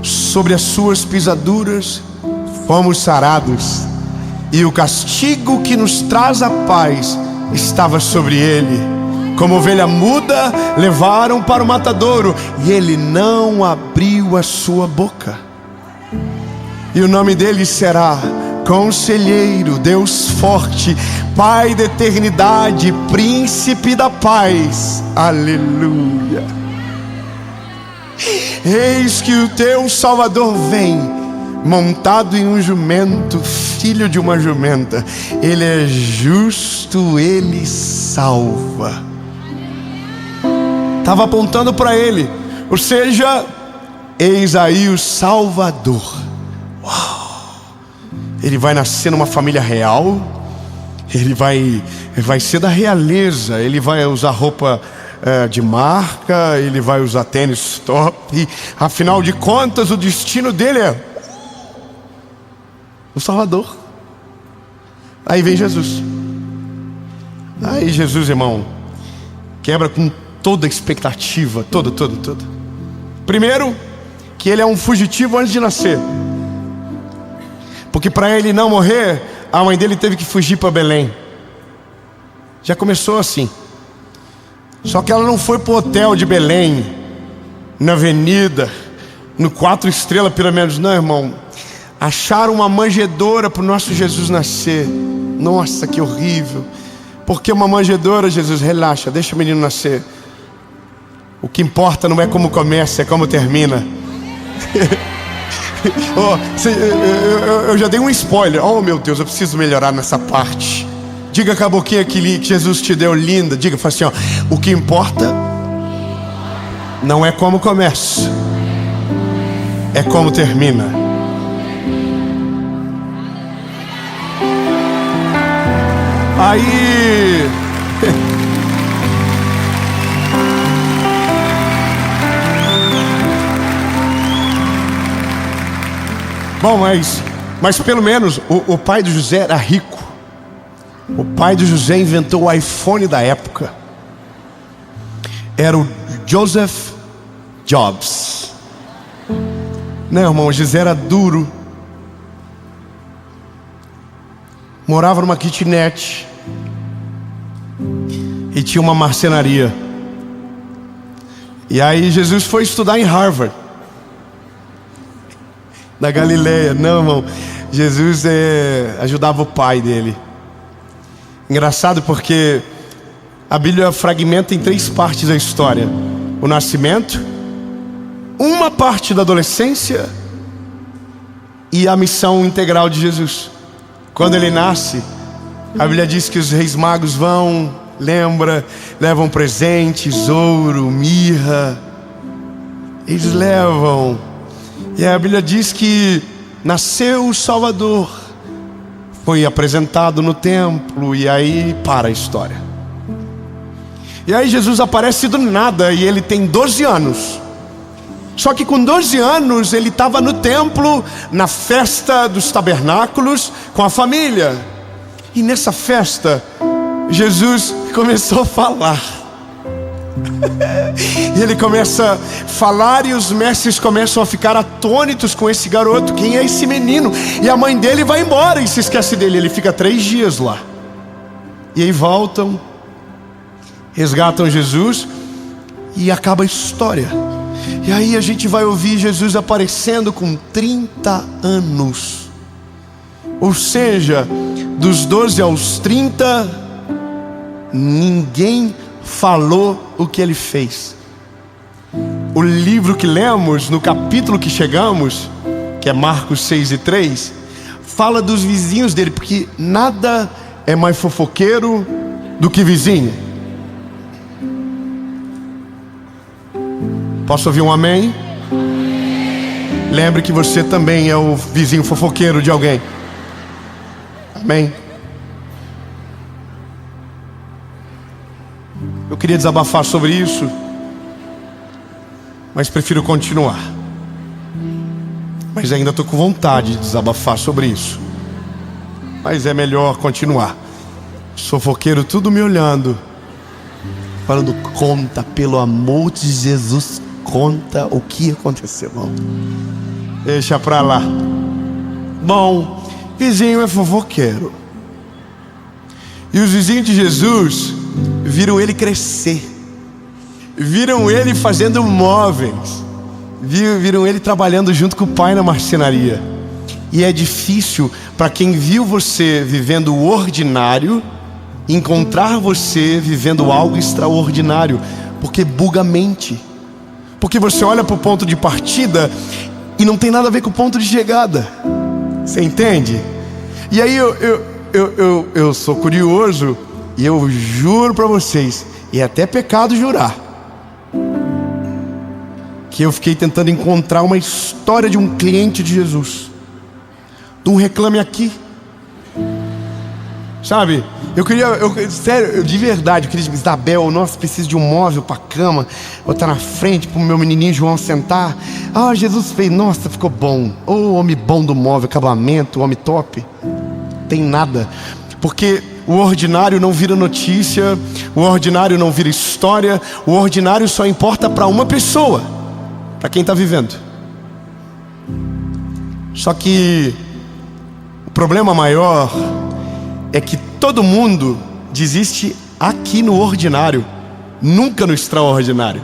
sobre as suas pisaduras fomos sarados, e o castigo que nos traz a paz estava sobre ele. Como ovelha muda, levaram para o matadouro, e ele não abriu a sua boca. E o nome dele será Conselheiro, Deus Forte, Pai da Eternidade, Príncipe da Paz. Aleluia. Eis que o teu Salvador vem, montado em um jumento, filho de uma jumenta. Ele é justo, ele salva. Estava apontando para ele, ou seja, eis aí o Salvador. Uau! Ele vai nascer numa família real. Ele vai ser da realeza. Ele vai usar roupa de marca. Ele vai usar tênis top. Afinal de contas, o destino dele é o Salvador. Aí vem Jesus. Aí Jesus, irmão, quebra com toda a expectativa, toda. Primeiro, que ele é um fugitivo antes de nascer, porque para ele não morrer, a mãe dele teve que fugir para Belém. Já começou assim. Só que ela não foi para o hotel de Belém, na avenida, no 4 estrelas pelo menos. Não, irmão, Acharam uma manjedoura para o nosso Jesus nascer. Nossa, que horrível. Por que uma manjedoura, Jesus? Relaxa, deixa o menino nascer. O que importa não é como começa, é como termina. Eu já dei um spoiler. Oh meu Deus, eu preciso melhorar nessa parte. Diga com a boquinha que Jesus te deu linda. Diga, fala assim, ó, o que importa não é como começa, é como termina. Aí bom, mas pelo menos o pai do José era rico. O pai do José inventou o iPhone da época. Era o Joseph Jobs. Não, irmão, José era duro. Morava numa kitnet e tinha uma marcenaria. E aí Jesus foi estudar em Harvard, na Galileia. Não, irmão, Jesus ajudava o pai dele. Engraçado porque a Bíblia fragmenta em 3 partes a história: o nascimento, uma parte da adolescência e a missão integral de Jesus. Quando ele nasce, a Bíblia diz que os reis magos vão, levam presentes, ouro, mirra. Eles levam. E a Bíblia diz que nasceu o Salvador, foi apresentado no templo, e aí para a história. E aí Jesus aparece do nada, e ele tem 12 anos. Só que com 12 anos ele estava no templo, na festa dos tabernáculos, com a família. E nessa festa, Jesus começou a falar. E ele começa a falar, e os mestres começam a ficar atônitos com esse garoto. Quem é esse menino? E a mãe dele vai embora e se esquece dele. Ele fica 3 dias lá. E aí voltam, resgatam Jesus, e acaba a história. E aí a gente vai ouvir Jesus aparecendo com 30 anos. Ou seja, dos 12 aos 30, ninguém falou o que ele fez. O livro que lemos, no capítulo que chegamos, que é Marcos 6:3, fala dos vizinhos dele, porque nada é mais fofoqueiro do que vizinho. Posso ouvir um amém? Lembre que você também é o vizinho fofoqueiro de alguém. Amém? Eu queria desabafar sobre isso, mas prefiro continuar. Mas ainda estou com vontade de desabafar sobre isso, mas é melhor continuar. Fofoqueiro tudo me olhando, falando, conta, pelo amor de Jesus, conta o que aconteceu, irmão. Deixa pra lá. Bom, vizinho é fofoqueiro. E os vizinhos de Jesus viram ele crescer, viram ele fazendo móveis, viram ele trabalhando junto com o pai na marcenaria. E é difícil para quem viu você vivendo o ordinário encontrar você vivendo algo extraordinário, porque buga a mente. Porque você olha para o ponto de partida e não tem nada a ver com o ponto de chegada. Você entende? E aí eu sou curioso, e eu juro para vocês, e é até pecado jurar, que eu fiquei tentando encontrar uma história de um cliente de Jesus, de um Reclame Aqui. Sabe, sério, de verdade, eu queria dizer, Isabel, nossa, preciso de um móvel para cama, botar na frente para o meu menininho João sentar. Ah, Jesus fez, nossa, ficou bom. Oh, homem bom do móvel, acabamento, homem top. Tem nada, porque o ordinário não vira notícia, o ordinário não vira história, o ordinário só importa para uma pessoa, para quem está vivendo. Só que o problema maior é que todo mundo desiste aqui no ordinário, nunca no extraordinário.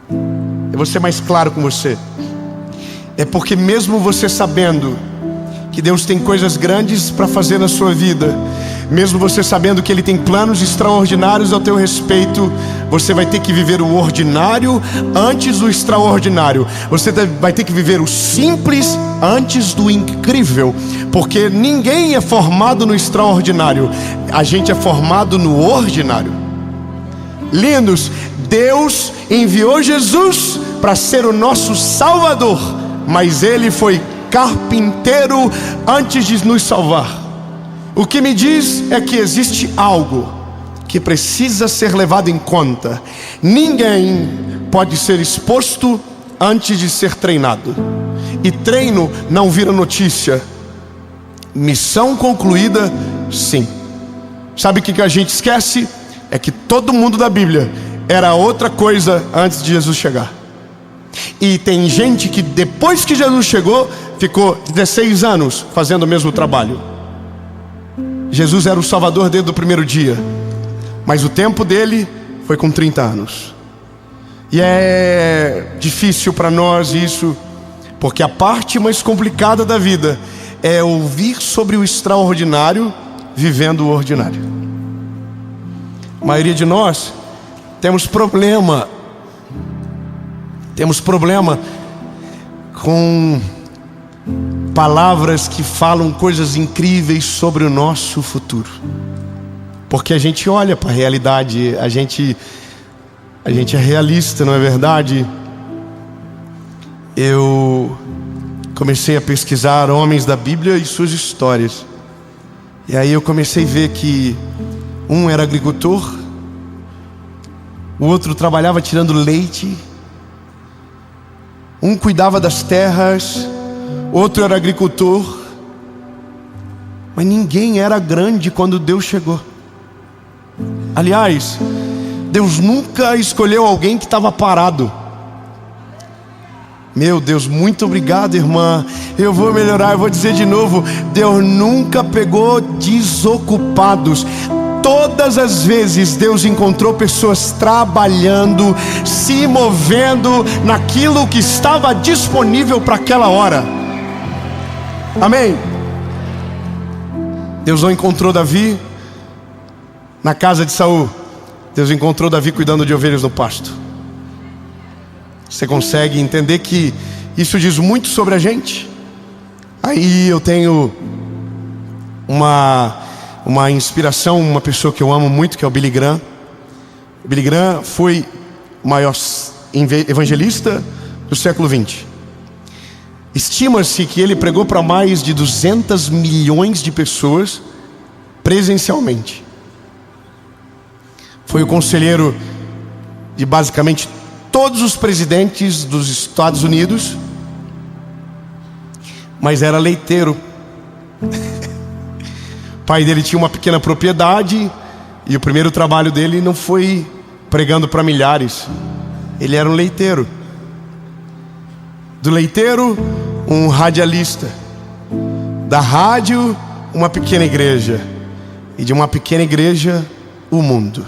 Eu vou ser mais claro com você. é porque mesmo você sabendo que Deus tem coisas grandes para fazer na sua vida, mesmo você sabendo que Ele tem planos extraordinários ao teu respeito, você vai ter que viver o ordinário antes do extraordinário. Você vai ter que viver o simples antes do incrível, porque ninguém é formado no extraordinário, a gente é formado no ordinário. Lindos, Deus enviou Jesus para ser o nosso Salvador, mas Ele foi carpinteiro antes de nos salvar. O que me diz é que existe algo que precisa ser levado em conta. Ninguém pode ser exposto antes de ser treinado. E treino não vira notícia. Missão concluída, sim. Sabe o que a gente esquece? É que todo mundo da Bíblia era outra coisa antes de Jesus chegar. E tem gente que depois que Jesus chegou, ficou 16 anos fazendo o mesmo trabalho. Jesus era o Salvador desde o primeiro dia, mas o tempo dele foi com 30 anos. E é difícil para nós isso, porque a parte mais complicada da vida é ouvir sobre o extraordinário vivendo o ordinário. A maioria de nós temos problema com palavras que falam coisas incríveis sobre o nosso futuro, porque a gente olha para a realidade, a gente é realista, não é verdade? Eu comecei a pesquisar homens da Bíblia e suas histórias, e aí eu comecei a ver que um era agricultor, o outro trabalhava tirando leite, um cuidava das terras, outro era agricultor, mas ninguém era grande quando Deus chegou. Aliás, Deus nunca escolheu alguém que estava parado. Meu Deus, muito obrigado, irmã. Eu vou melhorar, eu vou dizer de novo. Deus nunca pegou desocupados. Todas as vezes Deus encontrou pessoas trabalhando, se movendo naquilo que estava disponível para aquela hora. Amém? Deus não encontrou Davi na casa de Saul. Deus encontrou Davi cuidando de ovelhas no pasto. Você consegue entender que isso diz muito sobre a gente? Aí eu tenho uma inspiração, uma pessoa que eu amo muito, que é o Billy Graham. O Billy Graham foi o maior evangelista do século XX. Estima-se que ele pregou para mais de 200 milhões de pessoas presencialmente. Foi o conselheiro de basicamente todos os presidentes dos Estados Unidos, mas era leiteiro. O pai dele tinha uma pequena propriedade e o primeiro trabalho dele não foi pregando para milhares. Ele era um leiteiro. Do leiteiro, um radialista. Da rádio, uma pequena igreja. E de uma pequena igreja, o mundo.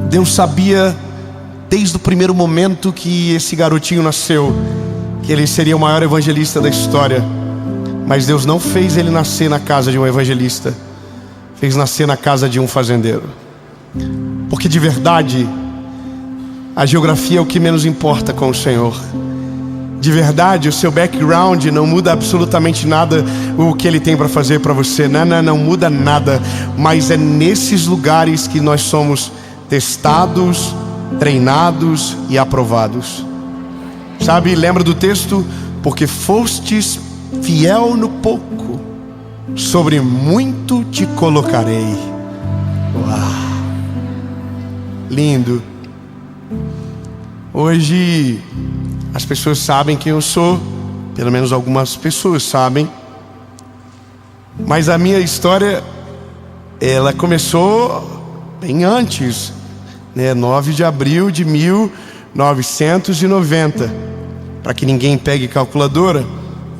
Deus sabia desde o primeiro momento que esse garotinho nasceu que ele seria o maior evangelista da história. Mas Deus não fez ele nascer na casa de um evangelista, fez nascer na casa de um fazendeiro. Porque de verdade, a geografia é o que menos importa com o Senhor. De verdade, o seu background não muda absolutamente nada o que Ele tem para fazer para você. Não muda nada. Mas é nesses lugares que nós somos testados, treinados e aprovados. Sabe, lembra do texto? Porque fostes fiel no pouco, sobre muito te colocarei. Uau! Lindo. Hoje as pessoas sabem quem eu sou, pelo menos algumas pessoas sabem. Mas a minha história, ela começou bem antes, né? 9 de abril de 1990. Para que ninguém pegue calculadora,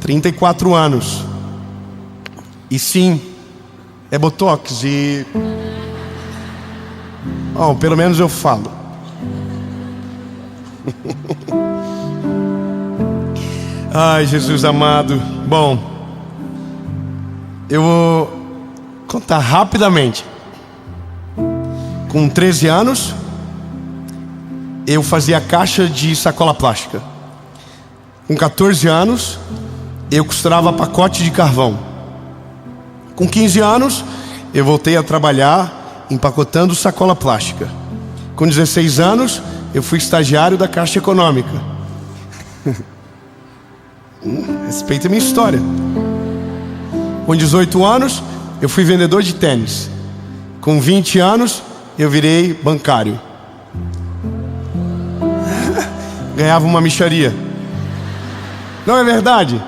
34 anos. E sim, é botox e... Bom, pelo menos eu falo. Ai, Jesus amado. Bom, eu vou contar rapidamente. Com 13 anos, eu fazia caixa de sacola plástica. Com 14 anos, eu costurava pacote de carvão. Com 15 anos, eu voltei a trabalhar empacotando sacola plástica. Com 16 anos, eu fui estagiário da Caixa Econômica. Respeita a minha história. Com 18 anos, eu fui vendedor de tênis. Com 20 anos, eu virei bancário. Ganhava uma mixaria. Não é verdade?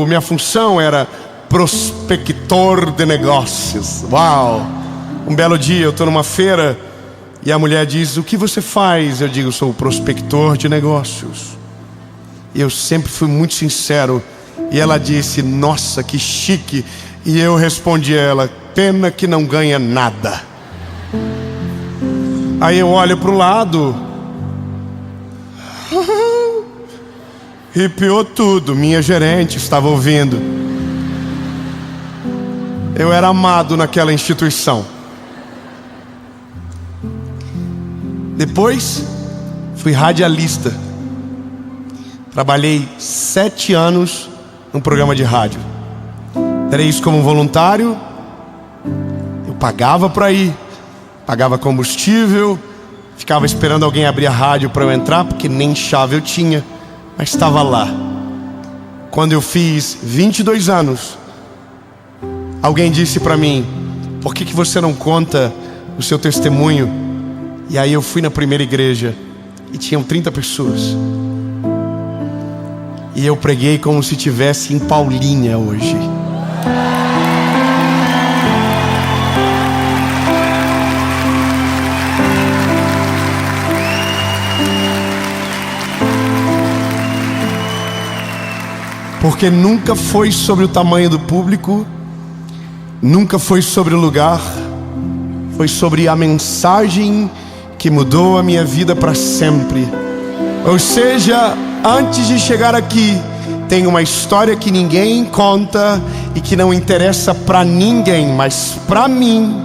Minha função era prospector de negócios. Uau! Um belo dia eu estou numa feira e a mulher diz: o que você faz? Eu digo: sou prospector de negócios. E eu sempre fui muito sincero. E ela disse: nossa, que chique. E eu respondi a ela: pena que não ganha nada. Aí eu olho para o lado. Arrepiou tudo. Minha gerente estava ouvindo. Eu era amado naquela instituição. Depois fui radialista. Trabalhei 7 anos num programa de rádio. 3 como voluntário. Eu pagava para ir, pagava combustível, ficava esperando alguém abrir a rádio para eu entrar, porque nem chave eu tinha, mas estava lá. Quando eu fiz 22 anos, alguém disse para mim: por que você não conta o seu testemunho? E aí eu fui na primeira igreja e tinham 30 pessoas. E eu preguei como se estivesse em Paulinha hoje. Porque nunca foi sobre o tamanho do público, nunca foi sobre o lugar, foi sobre a mensagem que mudou a minha vida para sempre. Ou seja, antes de chegar aqui, tem uma história que ninguém conta e que não interessa para ninguém, mas para mim.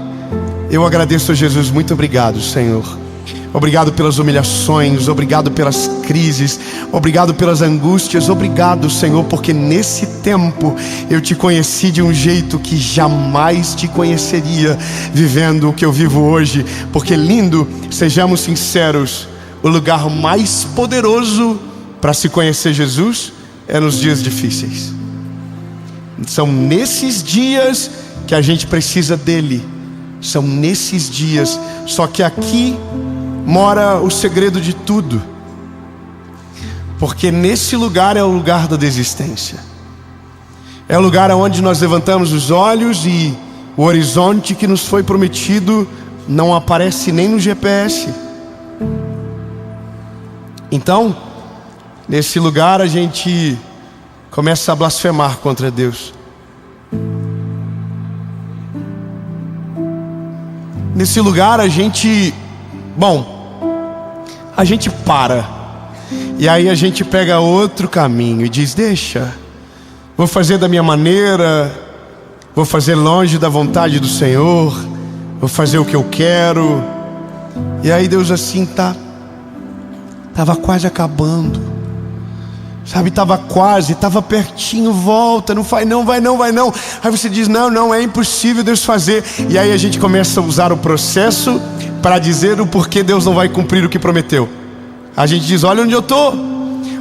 Eu agradeço a Jesus. Muito obrigado, Senhor. Obrigado pelas humilhações, obrigado pelas crises, obrigado pelas angústias, obrigado, Senhor, porque nesse tempo eu te conheci de um jeito que jamais te conheceria vivendo o que eu vivo hoje. Porque, lindo, sejamos sinceros, o lugar mais poderoso para se conhecer Jesus é nos dias difíceis. São nesses dias que a gente precisa dele. São nesses dias. Só que aqui mora o segredo de tudo. Porque nesse lugar é o lugar da desistência. É o lugar onde nós levantamos os olhos e o horizonte que nos foi prometido não aparece nem no GPS. Então, nesse lugar a gente começa a blasfemar contra Deus. Nesse lugar a gente para. E aí a gente pega outro caminho e diz: deixa, vou fazer da minha maneira, vou fazer longe da vontade do Senhor, vou fazer o que eu quero. E aí Deus assim estava quase acabando, sabe, estava pertinho, volta, não vai não. Aí você diz: não, é impossível Deus fazer. E aí a gente começa a usar o processo para dizer o porquê Deus não vai cumprir o que prometeu. A gente diz: olha onde eu estou,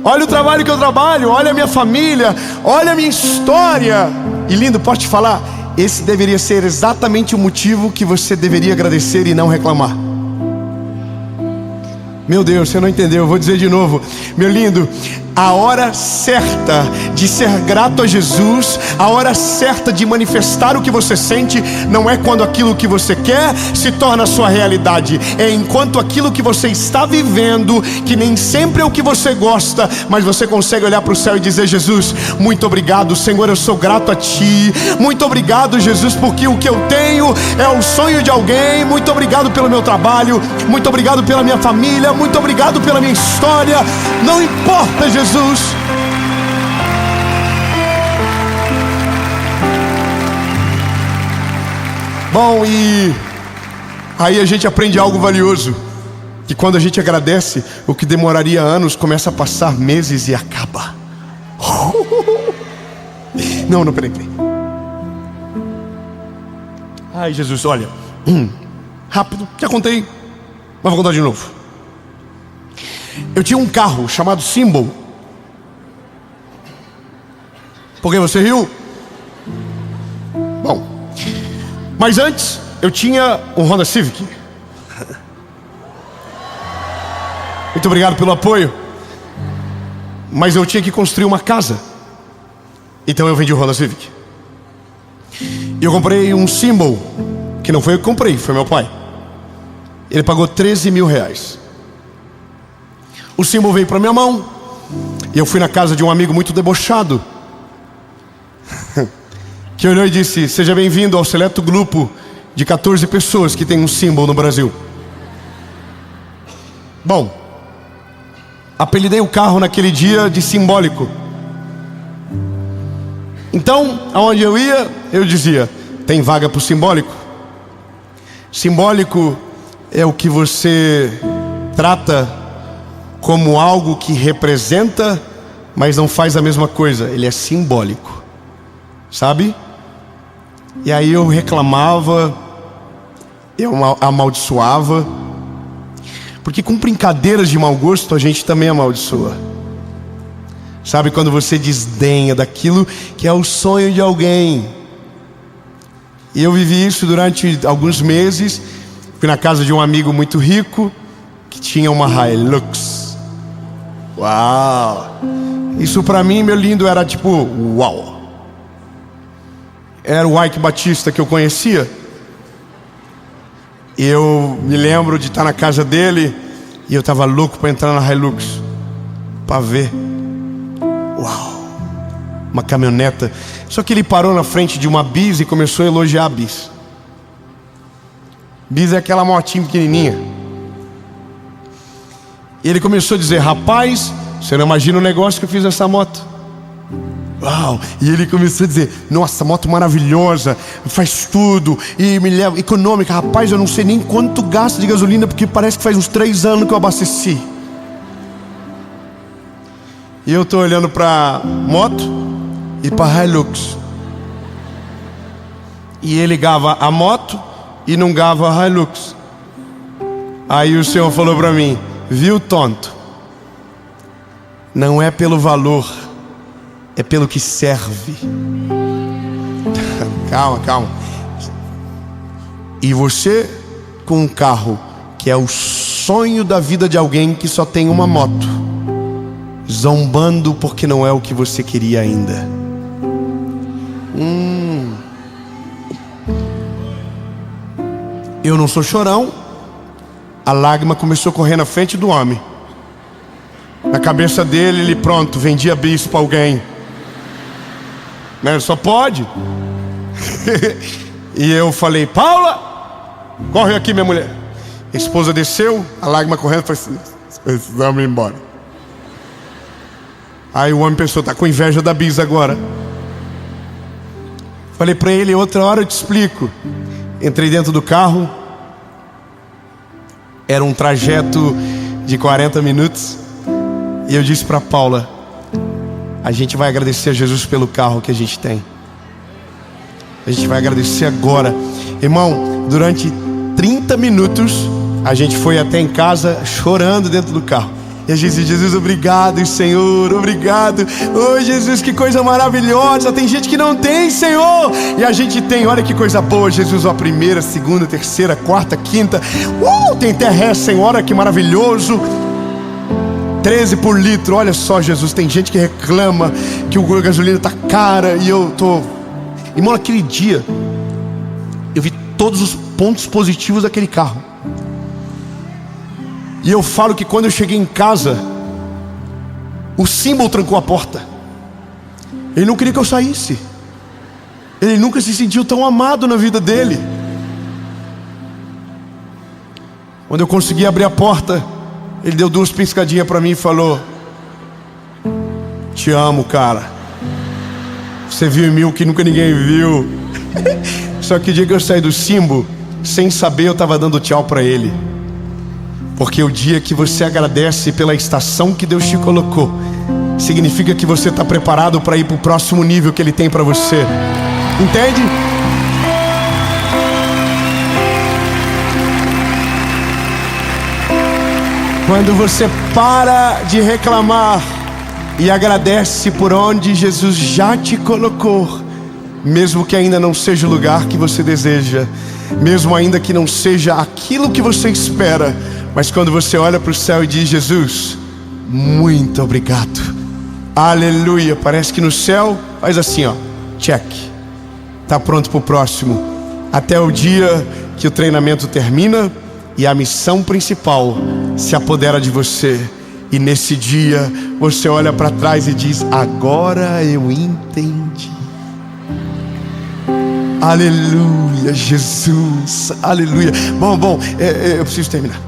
olha o trabalho que eu trabalho, olha a minha família, olha a minha história. E lindo, posso te falar, esse deveria ser exatamente o motivo que você deveria agradecer e não reclamar. Meu Deus, você não entendeu, eu vou dizer de novo. Meu lindo, A hora certa de ser grato a Jesus, a hora certa de manifestar o que você sente, não é quando aquilo que você quer se torna sua realidade. É enquanto aquilo que você está vivendo, que nem sempre é o que você gosta, mas você consegue olhar para o céu e dizer: Jesus, muito obrigado, Senhor, eu sou grato a Ti. Muito obrigado, Jesus, porque o que eu tenho é o sonho de alguém. Muito obrigado pelo meu trabalho, muito obrigado pela minha família, muito obrigado pela minha história. Não importa, Jesus. Bom, e aí a gente aprende algo valioso, que quando a gente agradece, o que demoraria anos começa a passar meses e acaba. Não, peraí. Ai, Jesus, olha, rápido, já contei, mas vou contar de novo. Eu tinha um carro chamado Symbol. Por que você riu? Bom, mas antes eu tinha um Honda Civic. Muito obrigado pelo apoio. Mas eu tinha que construir uma casa, então eu vendi o Honda Civic. E eu comprei um Symbol, que não foi eu que comprei, foi meu pai. Ele pagou 13 mil reais. O Symbol veio para minha mão, e eu fui na casa de um amigo muito debochado, que olhou e disse: seja bem-vindo ao seleto grupo de 14 pessoas que tem um Symbol no Brasil. Bom, apelidei o carro naquele dia de Simbólico. Então, aonde eu ia, eu dizia: tem vaga para o Simbólico? Simbólico é o que você trata como algo que representa, mas não faz a mesma coisa. Ele é simbólico, sabe? E aí eu reclamava, eu amaldiçoava, porque com brincadeiras de mau gosto a gente também amaldiçoa. Sabe, quando você desdenha daquilo que é o sonho de alguém. E eu vivi isso durante alguns meses. Fui na casa de um amigo muito rico, que tinha uma Hilux. Uau! Isso pra mim, meu lindo, era tipo, uau! Era o Ike Batista que eu conhecia. E eu me lembro de estar na casa dele, e eu estava louco para entrar na Hilux, para ver. Uau! Uma caminhoneta. Só que ele parou na frente de uma Bis e começou a elogiar a Bis. Bis é aquela motinha pequenininha. E ele começou a dizer: rapaz, você não imagina o negócio que eu fiz nessa moto. Uau! E ele começou a dizer: nossa, moto maravilhosa, faz tudo e me leva, econômica. Rapaz, eu não sei nem quanto gasta de gasolina, porque parece que faz uns 3 anos que eu abasteci. E eu estou olhando para moto e para Hilux. E ele gava a moto e não gava a Hilux. Aí o Senhor falou para mim: viu, tonto? Não é pelo valor, é pelo que serve. Calma. E você com um carro que é o sonho da vida de alguém que só tem uma moto, zombando porque não é o que você queria ainda. Eu não sou chorão. A lágrima começou a correr na frente do homem. Na cabeça dele, ele pronto, vendia bis para alguém, né? Só pode. E eu falei: Paula, corre aqui, minha mulher. A esposa desceu, a lágrima correndo, falei assim: precisamos ir embora. Aí o homem pensou: tá com inveja da bis agora. Falei para ele: outra hora eu te explico. Entrei dentro do carro. Era um trajeto de 40 minutos. E eu disse para Paula: a gente vai agradecer a Jesus pelo carro que a gente tem. A gente vai agradecer agora. Irmão, durante 30 minutos a gente foi até em casa chorando dentro do carro. E a gente disse: Jesus, obrigado, Senhor, obrigado. Oh, Jesus, que coisa maravilhosa. Tem gente que não tem, Senhor, e a gente tem. Olha que coisa boa, Jesus. A primeira, segunda, terceira, quarta, quinta. Tem terra, Senhor, olha que maravilhoso. 13 por litro. Olha só, Jesus, tem gente que reclama que a gasolina está cara e eu tô... Irmão, naquele dia eu vi todos os pontos positivos daquele carro. E eu falo que quando eu cheguei em casa, o símbolo trancou a porta. Ele não queria que eu saísse. Ele nunca se sentiu tão amado na vida dele. Quando eu consegui abrir a porta, ele deu 2 piscadinhas para mim e falou: te amo, cara. Você viu em mim o que nunca ninguém viu. Só que o dia que eu saí do símbolo, sem saber, eu estava dando tchau para ele. Porque o dia que você agradece pela estação que Deus te colocou, significa que você está preparado para ir para o próximo nível que Ele tem para você. Entende? Quando você para de reclamar e agradece por onde Jesus já te colocou, mesmo que ainda não seja o lugar que você deseja, mesmo ainda que não seja aquilo que você espera, mas quando você olha para o céu e diz: Jesus, muito obrigado, aleluia. Parece que no céu faz assim, ó, check, está pronto para o próximo. Até o dia que o treinamento termina e a missão principal se apodera de você. E nesse dia você olha para trás e diz: agora eu entendi. Aleluia, Jesus, aleluia. Bom, eu preciso terminar.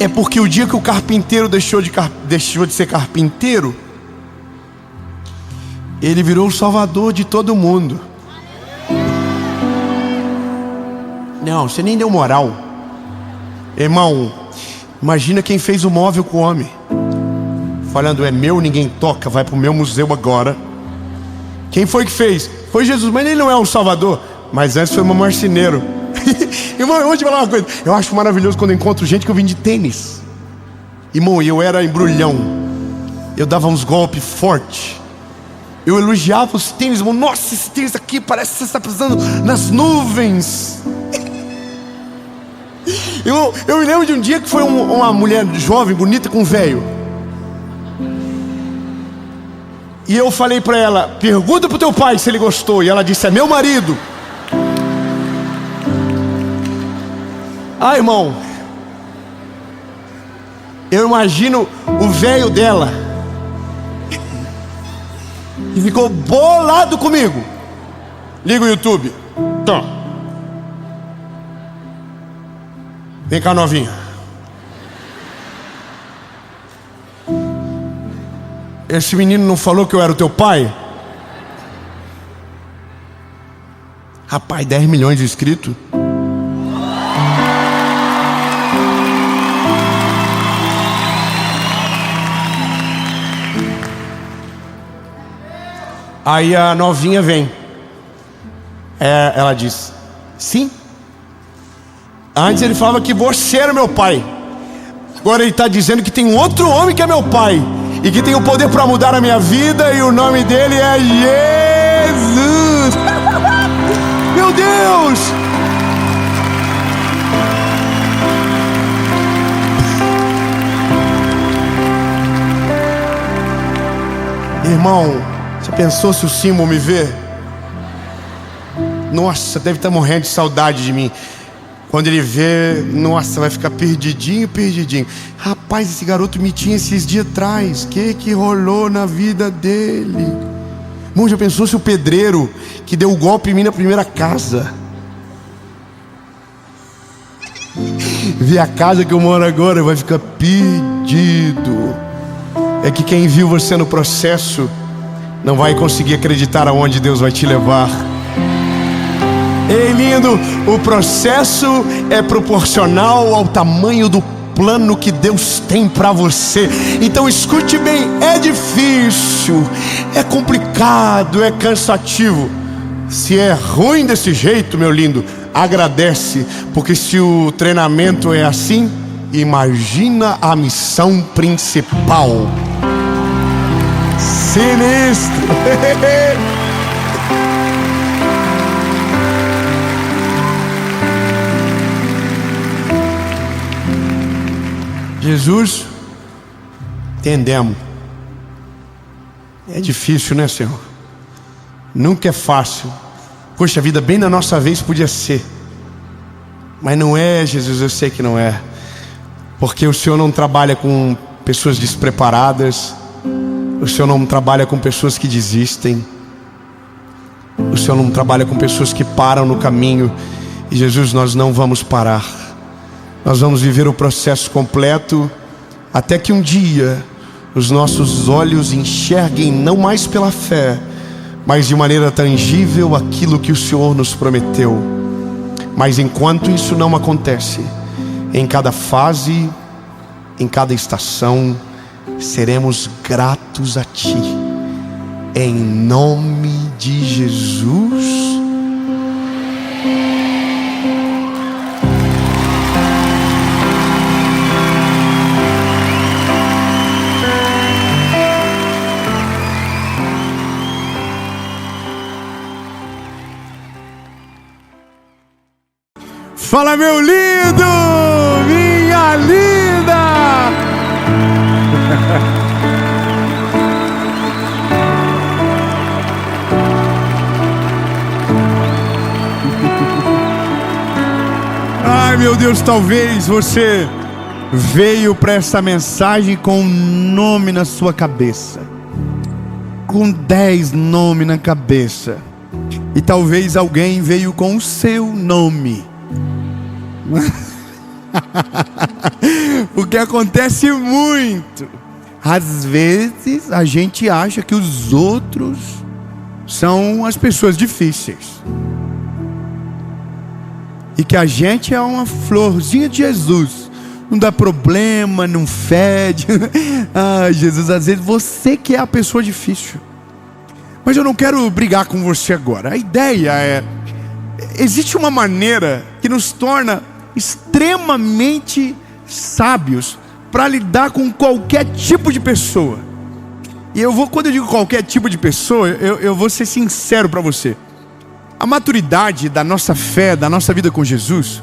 É porque o dia que o carpinteiro deixou de ser carpinteiro, ele virou o salvador de todo mundo. Não, você nem deu moral. Irmão, imagina quem fez o móvel com o homem, falando: é meu, ninguém toca, vai para o meu museu agora. Quem foi que fez? Foi Jesus, mas ele não é o salvador. Mas antes foi o marceneiro. Irmão, eu vou te falar uma coisa. Eu acho maravilhoso quando eu encontro gente que eu vim de tênis. Irmão, eu era embrulhão. Eu dava uns golpes fortes. Eu elogiava os tênis, irmão. Nossa, esse tênis aqui parece que você está pisando nas nuvens. Eu me lembro de um dia que foi uma mulher jovem, bonita, com um velho. E eu falei para ela: pergunta pro teu pai se ele gostou. E ela disse: é meu marido. Ah, irmão, eu imagino o velho dela, que ficou bolado comigo. Liga o YouTube. Então, vem cá, novinha. Esse menino não falou que eu era o teu pai? Rapaz, 10 milhões de inscritos. Aí a novinha vem. Ela diz: sim. Antes ele falava que você era meu pai. Agora ele está dizendo que tem um outro homem que é meu pai e que tem o poder para mudar a minha vida, e o nome dele é Jesus. Meu Deus! Irmão, você pensou se o Simon me vê? Nossa, deve estar morrendo de saudade de mim. Quando ele vê, nossa, vai ficar perdidinho. Rapaz, esse garoto me tinha esses dias atrás. Que rolou na vida dele? Irmão, já pensou se o pedreiro que deu o golpe em mim na primeira casa vê a casa que eu moro agora, vai ficar perdido. É que quem viu você no processo não vai conseguir acreditar aonde Deus vai te levar. Ei, lindo, o processo é proporcional ao tamanho do plano que Deus tem para você. Então escute bem, é difícil, é complicado, é cansativo. Se é ruim desse jeito, meu lindo, agradece, porque se o treinamento é assim, imagina a missão principal. Sinistro. Jesus, entendemos. É difícil, né, Senhor? Nunca é fácil. Poxa vida, bem na nossa vez podia ser. Mas não é, Jesus, eu sei que não é. Porque o Senhor não trabalha com pessoas despreparadas. O Senhor não trabalha com pessoas que desistem. O Senhor não trabalha com pessoas que param no caminho. E Jesus, nós não vamos parar. Nós vamos viver o processo completo, até que um dia os nossos olhos enxerguem não mais pela fé, mas de maneira tangível aquilo que o Senhor nos prometeu. Mas enquanto isso não acontece, em cada fase, em cada estação, seremos gratos a Ti. Em nome de Jesus. Fala, meu lindo, minha linda. Ai, meu Deus, talvez você veio para essa mensagem com um nome na sua cabeça, com 10 nomes na cabeça, e talvez alguém veio com o seu nome. O que acontece muito, às vezes a gente acha que os outros são as pessoas difíceis e que a gente é uma florzinha de Jesus, não dá problema, não fede. Ah, Jesus, às vezes você que é a pessoa difícil. Mas eu não quero brigar com você agora. A ideia é: existe uma maneira que nos torna extremamente sábios para lidar com qualquer tipo de pessoa. E quando eu digo qualquer tipo de pessoa, eu vou ser sincero para você. A maturidade da nossa fé, da nossa vida com Jesus,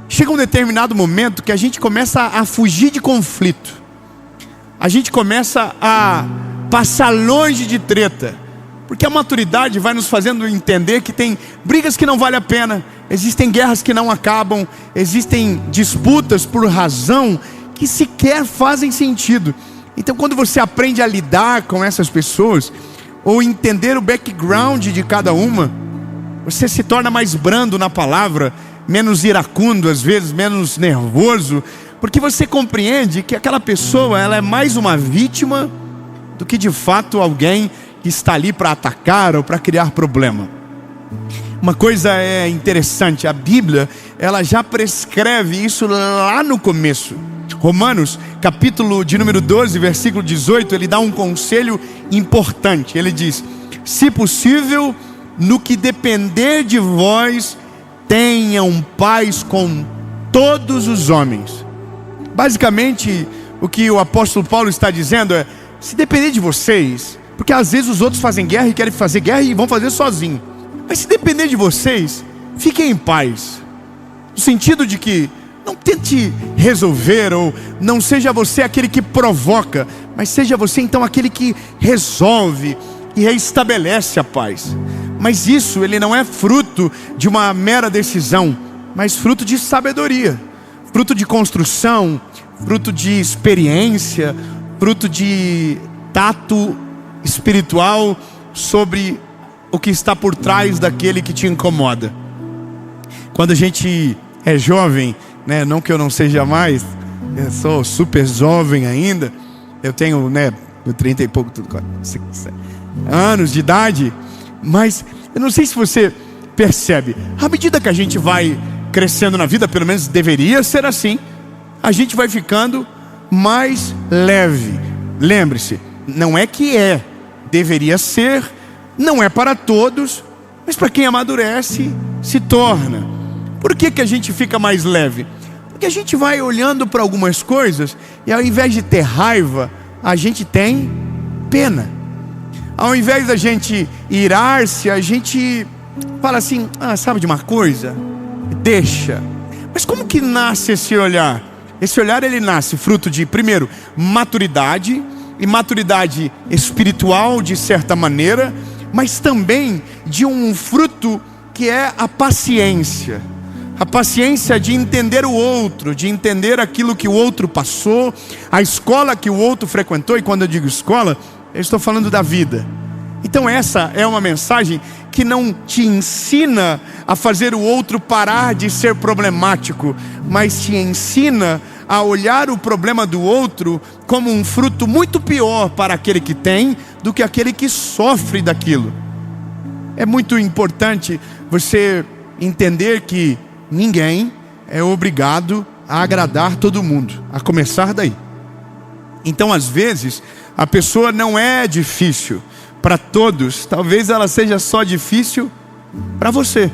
chega um determinado momento que a gente começa a fugir de conflito. A gente começa a passar longe de treta. Porque a maturidade vai nos fazendo entender que tem brigas que não valem a pena, existem guerras que não acabam, existem disputas por razão que sequer fazem sentido. Então, quando você aprende a lidar com essas pessoas, ou entender o background de cada uma, você se torna mais brando na palavra, menos iracundo às vezes, menos nervoso, porque você compreende que aquela pessoa, ela é mais uma vítima do que de fato alguém que está ali para atacar ou para criar problema. Uma coisa é interessante, a Bíblia, ela já prescreve isso lá no começo. Romanos, capítulo de número 12, versículo 18, ele dá um conselho importante. Ele diz: se possível, no que depender de vós, tenham paz com todos os homens. Basicamente, o que o apóstolo Paulo está dizendo é: se depender de vocês, porque às vezes os outros fazem guerra e querem fazer guerra e vão fazer sozinho. Mas se depender de vocês, fiquem em paz. No sentido de que não tente resolver, ou não seja você aquele que provoca, mas seja você então aquele que resolve e restabelece a paz. Mas isso, ele não é fruto de uma mera decisão, mas fruto de sabedoria, fruto de construção, fruto de experiência, fruto de tato espiritual sobre o que está por trás daquele que te incomoda. Quando a gente é jovem, né, não que eu não seja mais, eu sou super jovem ainda, eu tenho, 30 e pouco, anos de idade, mas eu não sei se você percebe, à medida que a gente vai crescendo na vida, pelo menos deveria ser assim, a gente vai ficando mais leve. Lembre-se, não é que deveria ser, não é para todos, mas para quem amadurece, se torna. Por que a gente fica mais leve? Porque a gente vai olhando para algumas coisas e ao invés de ter raiva, a gente tem pena. Ao invés da gente irar-se, a gente fala assim: sabe de uma coisa? Deixa. Mas como que nasce esse olhar? Esse olhar ele nasce fruto de, primeiro, maturidade, e maturidade espiritual de certa maneira, mas também de um fruto que é a paciência. A paciência de entender o outro, de entender aquilo que o outro passou, a escola que o outro frequentou. E quando eu digo escola, eu estou falando da vida. Então essa é uma mensagem que não te ensina a fazer o outro parar de ser problemático, mas te ensina a olhar o problema do outro como um fruto muito pior para aquele que tem do que aquele que sofre daquilo. É muito importante você entender que ninguém é obrigado a agradar todo mundo, a começar daí. Então, às vezes, a pessoa não é difícil para todos, talvez ela seja só difícil para você,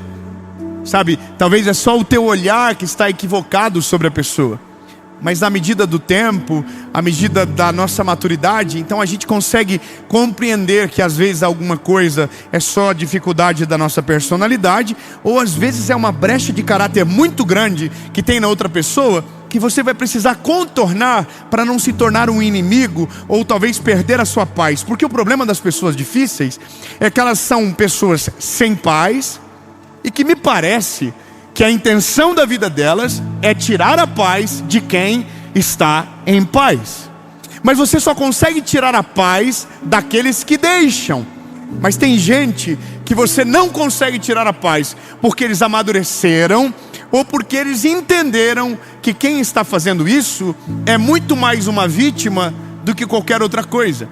sabe? Talvez é só o teu olhar que está equivocado sobre a pessoa. Mas na medida do tempo, à medida da nossa maturidade, então a gente consegue compreender que às vezes alguma coisa é só dificuldade da nossa personalidade, ou às vezes é uma brecha de caráter muito grande que tem na outra pessoa, que você vai precisar contornar para não se tornar um inimigo, ou talvez perder a sua paz. Porque o problema das pessoas difíceis é que elas são pessoas sem paz, e que me parece que a intenção da vida delas é tirar a paz de quem está em paz. Mas você só consegue tirar a paz daqueles que deixam. Mas tem gente que você não consegue tirar a paz porque eles amadureceram, ou porque eles entenderam que quem está fazendo isso é muito mais uma vítima do que qualquer outra coisa.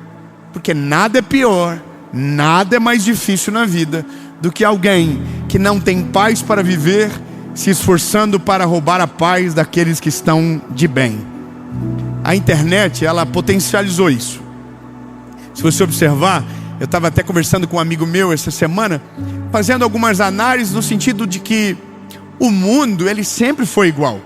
Porque nada é pior, nada é mais difícil na vida do que alguém que não tem paz para viver, se esforçando para roubar a paz daqueles que estão de bem. A internet, ela potencializou isso. Se você observar, eu estava até conversando com um amigo meu essa semana, fazendo algumas análises no sentido de que o mundo, ele sempre foi igual.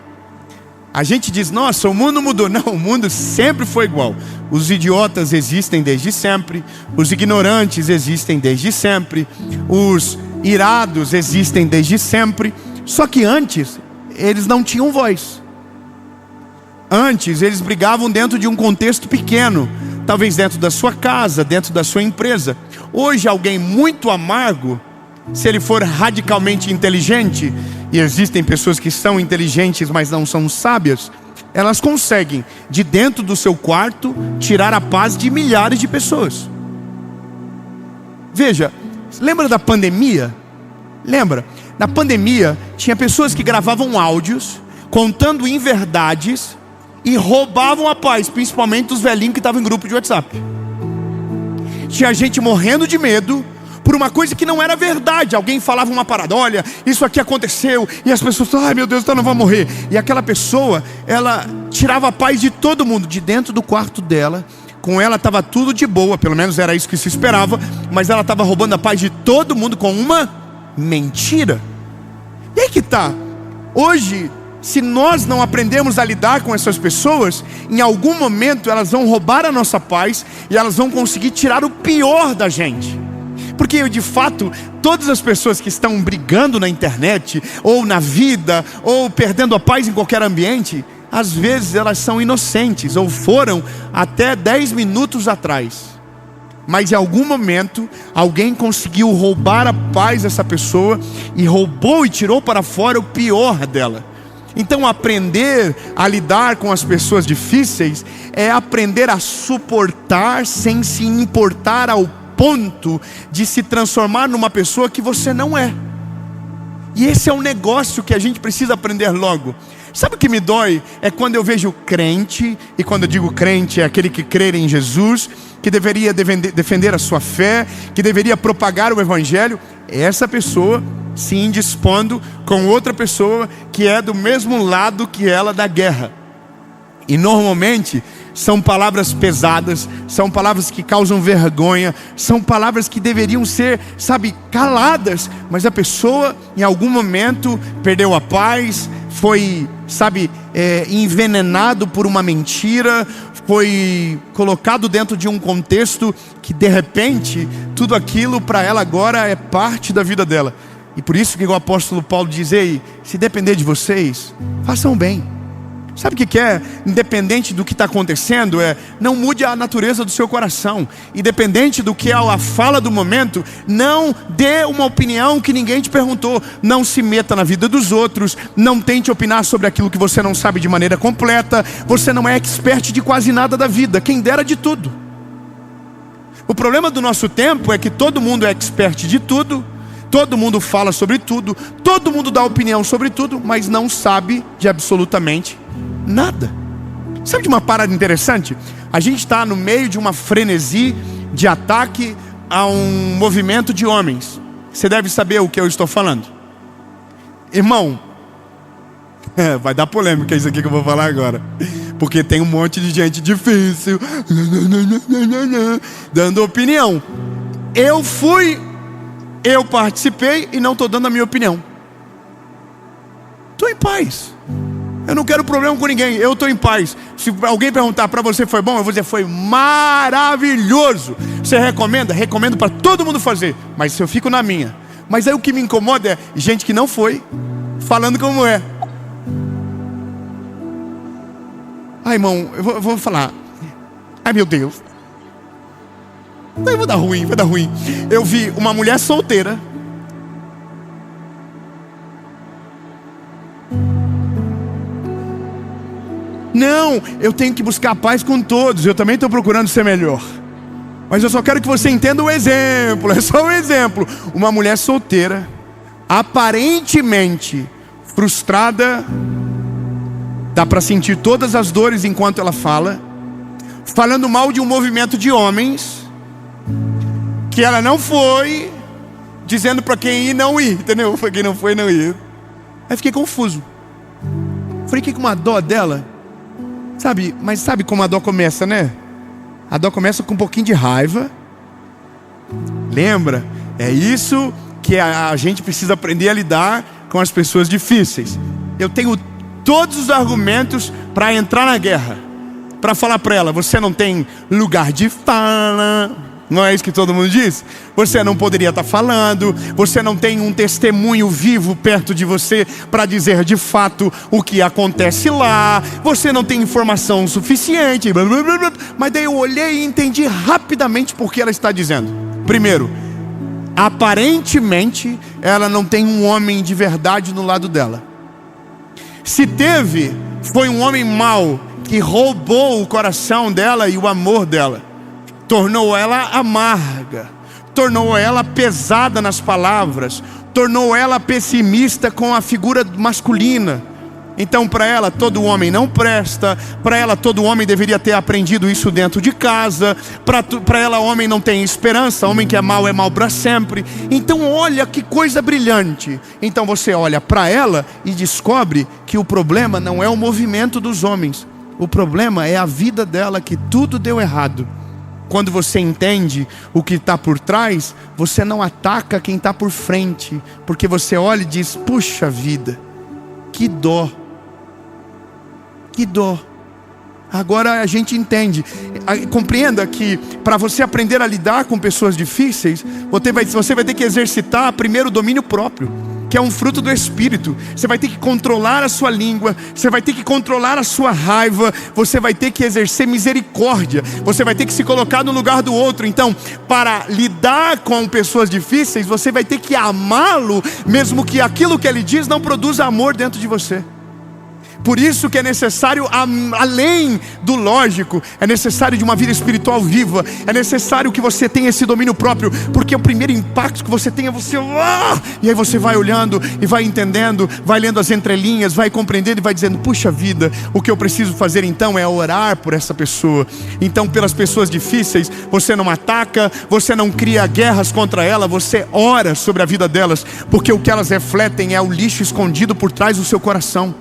A gente diz, nossa, o mundo mudou. Não, o mundo sempre foi igual. Os idiotas existem desde sempre, os ignorantes existem desde sempre, os irados existem desde sempre. Só que antes, eles não tinham voz. Antes, eles brigavam dentro de um contexto pequeno, talvez dentro da sua casa, dentro da sua empresa. Hoje, alguém muito amargo, se ele for radicalmente inteligente, e existem pessoas que são inteligentes, mas não são sábias, elas conseguem, de dentro do seu quarto, tirar a paz de milhares de pessoas. Veja, lembra da pandemia? Lembra? Na pandemia, tinha pessoas que gravavam áudios, contando inverdades, e roubavam a paz, principalmente os velhinhos que estavam em grupo de WhatsApp. Tinha gente morrendo de medo, por uma coisa que não era verdade. Alguém falava uma parada, olha, isso aqui aconteceu, e as pessoas falavam, ai meu Deus, então não vai morrer. E aquela pessoa, ela tirava a paz de todo mundo, de dentro do quarto dela. Com ela estava tudo de boa, pelo menos era isso que se esperava, mas ela estava roubando a paz de todo mundo com uma mentira. E aí que tá, hoje, se nós não aprendemos a lidar com essas pessoas, em algum momento elas vão roubar a nossa paz, e elas vão conseguir tirar o pior da gente. Porque de fato, todas as pessoas que estão brigando na internet, ou na vida, ou perdendo a paz em qualquer ambiente, às vezes elas são inocentes, ou foram até 10 minutos atrás. Mas em algum momento, alguém conseguiu roubar a paz dessa pessoa, e roubou e tirou para fora o pior dela. Então aprender a lidar com as pessoas difíceis, é aprender a suportar sem se importar ao ponto de se transformar numa pessoa que você não é. E esse é um negócio que a gente precisa aprender logo. Sabe o que me dói? É quando eu vejo crente, e quando eu digo crente é aquele que crê em Jesus, que deveria defender a sua fé, que deveria propagar o evangelho, essa pessoa se indispondo com outra pessoa que é do mesmo lado que ela da guerra. E normalmente são palavras pesadas, são palavras que causam vergonha, são palavras que deveriam ser, sabe, caladas. Mas a pessoa em algum momento perdeu a paz, foi, sabe, envenenado por uma mentira, foi colocado dentro de um contexto que de repente tudo aquilo para ela agora é parte da vida dela. E por isso que o apóstolo Paulo diz, ei, se depender de vocês, façam bem. Sabe o que é? Independente do que está acontecendo, não mude a natureza do seu coração. Independente do que é a fala do momento, não dê uma opinião que ninguém te perguntou. Não se meta na vida dos outros. Não tente opinar sobre aquilo que você não sabe de maneira completa. Você não é expert de quase nada da vida, quem dera de tudo. O problema do nosso tempo é que todo mundo é expert de tudo. Todo mundo fala sobre tudo, todo mundo dá opinião sobre tudo, mas não sabe de absolutamente nada. Sabe de uma parada interessante? A gente está no meio de uma frenesi de ataque a um movimento de homens. Você deve saber o que eu estou falando. Irmão, vai dar polêmica isso aqui que eu vou falar agora, porque tem um monte de gente difícil dando opinião. Eu participei e não estou dando a minha opinião. Estou em paz. Eu não quero problema com ninguém. Eu estou em paz. Se alguém perguntar para você foi bom, eu vou dizer foi maravilhoso. Você recomenda? Recomendo para todo mundo fazer. Mas eu fico na minha. Mas aí o que me incomoda é gente que não foi falando como é. Ai, irmão, eu vou falar. Ai, meu Deus. Vai dar ruim. Eu vi uma mulher solteira. Não, eu tenho que buscar paz com todos. Eu também estou procurando ser melhor. Mas eu só quero que você entenda o exemplo. É só um exemplo. Uma mulher solteira, aparentemente frustrada. Dá para sentir todas as dores enquanto ela fala. Falando mal de um movimento de homens que ela não foi, dizendo para quem ir não ir, entendeu? Para quem não foi não ir. Aí fiquei confuso. Fiquei com uma dó dela. Sabe, mas sabe como a dó começa, né? A dó começa com um pouquinho de raiva. Lembra? É isso que a gente precisa aprender a lidar com as pessoas difíceis. Eu tenho todos os argumentos para entrar na guerra, para falar para ela, você não tem lugar de fala. Não é isso que todo mundo diz? Você não poderia estar falando. Você não tem um testemunho vivo perto de você para dizer de fato o que acontece lá. Você não tem informação suficiente. Mas daí eu olhei e entendi rapidamente por que ela está dizendo. Primeiro, aparentemente ela não tem um homem de verdade no lado dela. Se teve, foi um homem mau que roubou o coração dela e o amor dela. Tornou ela amarga, tornou ela pesada nas palavras, tornou ela pessimista com a figura masculina. Então para ela todo homem não presta, para ela todo homem deveria ter aprendido isso dentro de casa, para ela homem não tem esperança, homem que é mau para sempre. Então olha que coisa brilhante. Então você olha para ela e descobre que o problema não é o movimento dos homens, o problema é a vida dela, que tudo deu errado. Quando você entende o que está por trás, você não ataca quem está por frente, porque você olha e diz, puxa vida, que dó, que dó. Agora a gente entende. Compreenda que para você aprender a lidar com pessoas difíceis, você vai ter que exercitar primeiro o domínio próprio, que é um fruto do Espírito. Você vai ter que controlar a sua língua, você vai ter que controlar a sua raiva, você vai ter que exercer misericórdia, você vai ter que se colocar no lugar do outro. Então, para lidar com pessoas difíceis, você vai ter que amá-lo, mesmo que aquilo que ele diz não produza amor dentro de você. Por isso que é necessário, além do lógico, é necessário de uma vida espiritual viva. É necessário que você tenha esse domínio próprio, porque o primeiro impacto que você tem é você, e aí você vai olhando e vai entendendo, vai lendo as entrelinhas, vai compreendendo e vai dizendo, puxa vida, o que eu preciso fazer então é orar por essa pessoa. Então pelas pessoas difíceis, você não ataca, você não cria guerras contra ela, você ora sobre a vida delas, porque o que elas refletem é o lixo escondido por trás do seu coração.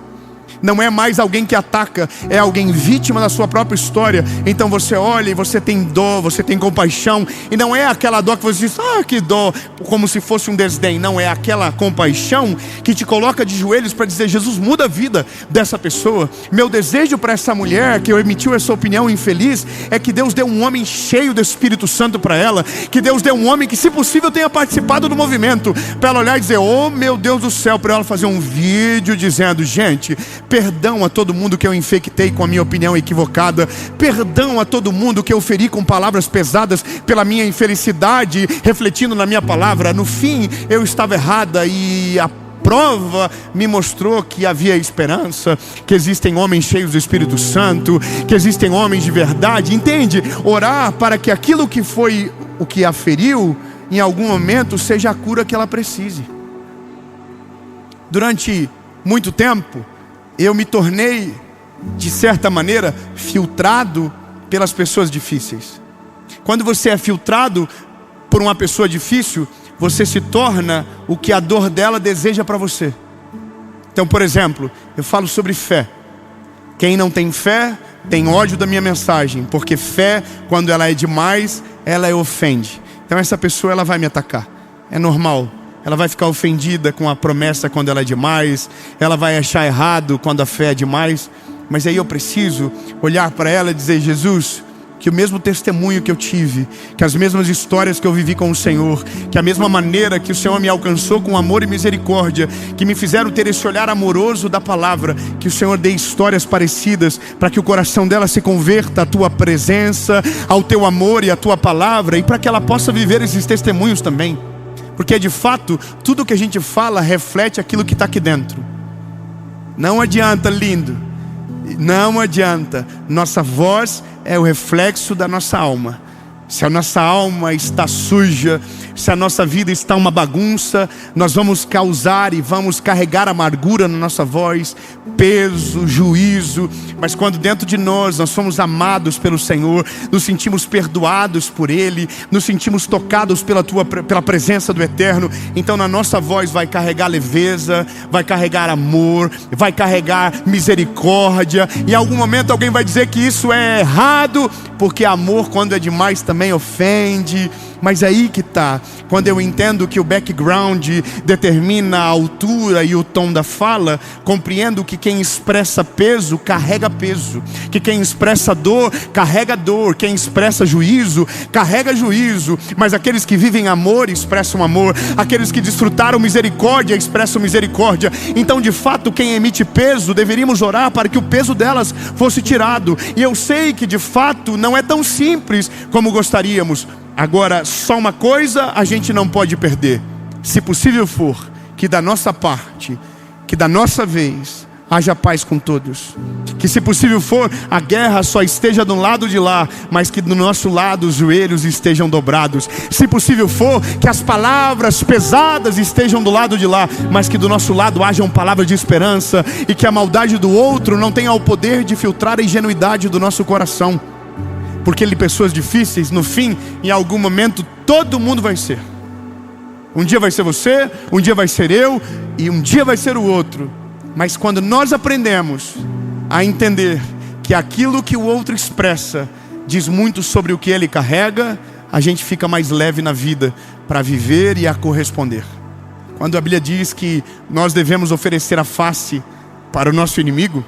Não é mais alguém que ataca, é alguém vítima da sua própria história. Então você olha e você tem dó, você tem compaixão. E não é aquela dó que você diz, que dó, como se fosse um desdém. Não, é aquela compaixão que te coloca de joelhos para dizer, Jesus, muda a vida dessa pessoa. Meu desejo para essa mulher que emitiu essa opinião infeliz é que Deus dê um homem cheio do Espírito Santo para ela. Que Deus dê um homem que, se possível, tenha participado do movimento, para ela olhar e dizer, oh meu Deus do céu, para ela fazer um vídeo dizendo, gente, Perdão a todo mundo que eu infectei com a minha opinião equivocada. Perdão a todo mundo que eu feri com palavras pesadas pela minha infelicidade, refletindo na minha palavra. No fim, eu estava errada e a prova me mostrou que havia esperança, que existem homens cheios do Espírito Santo, que existem homens de verdade. Entende? Orar para que aquilo que foi o que a feriu, em algum momento, seja a cura que ela precise. Durante muito tempo, eu me tornei, de certa maneira, filtrado pelas pessoas difíceis. Quando você é filtrado por uma pessoa difícil, você se torna o que a dor dela deseja para você. Então, por exemplo, eu falo sobre fé. Quem não tem fé, tem ódio da minha mensagem, porque fé, quando ela é demais, ela ofende. Então essa pessoa, ela vai me atacar. É normal. Ela vai ficar ofendida com a promessa quando ela é demais. Ela vai achar errado quando a fé é demais. Mas aí eu preciso olhar para ela e dizer: Jesus, que o mesmo testemunho que eu tive, que as mesmas histórias que eu vivi com o Senhor, que a mesma maneira que o Senhor me alcançou com amor e misericórdia, que me fizeram ter esse olhar amoroso da palavra, que o Senhor dê histórias parecidas, para que o coração dela se converta à tua presença, ao teu amor e à tua palavra, e para que ela possa viver esses testemunhos também. Porque de fato, tudo que a gente fala reflete aquilo que está aqui dentro. Não adianta, lindo. Não adianta. Nossa voz é o reflexo da nossa alma. Se a nossa alma está suja, se a nossa vida está uma bagunça, nós vamos causar e vamos carregar amargura na nossa voz, peso, juízo. Mas quando dentro de nós somos amados pelo Senhor, nos sentimos perdoados por Ele, nos sentimos tocados pela presença do Eterno, então na nossa voz vai carregar leveza, vai carregar amor, vai carregar misericórdia. Em algum momento alguém vai dizer que isso é errado, porque amor, quando é demais, também ofende. Mas aí que está, quando eu entendo que o background determina a altura e o tom da fala, compreendo que quem expressa peso, carrega peso, que quem expressa dor, carrega dor, quem expressa juízo, carrega juízo. Mas aqueles que vivem amor, expressam amor, aqueles que desfrutaram misericórdia, expressam misericórdia. Então de fato, quem emite peso, deveríamos orar para que o peso delas fosse tirado. E eu sei que de fato não é tão simples como gostaríamos. Agora, só uma coisa a gente não pode perder: se possível for, que da nossa parte, que da nossa vez, haja paz com todos. Que se possível for, a guerra só esteja do lado de lá, mas que do nosso lado os joelhos estejam dobrados. Se possível for, que as palavras pesadas estejam do lado de lá, mas que do nosso lado hajam palavras de esperança, e que a maldade do outro não tenha o poder de filtrar a ingenuidade do nosso coração. Porque pessoas difíceis, no fim, em algum momento, todo mundo vai ser. Um dia vai ser você, um dia vai ser eu, e um dia vai ser o outro. Mas quando nós aprendemos a entender que aquilo que o outro expressa diz muito sobre o que ele carrega, a gente fica mais leve na vida para viver e a corresponder. Quando a Bíblia diz que nós devemos oferecer a face para o nosso inimigo,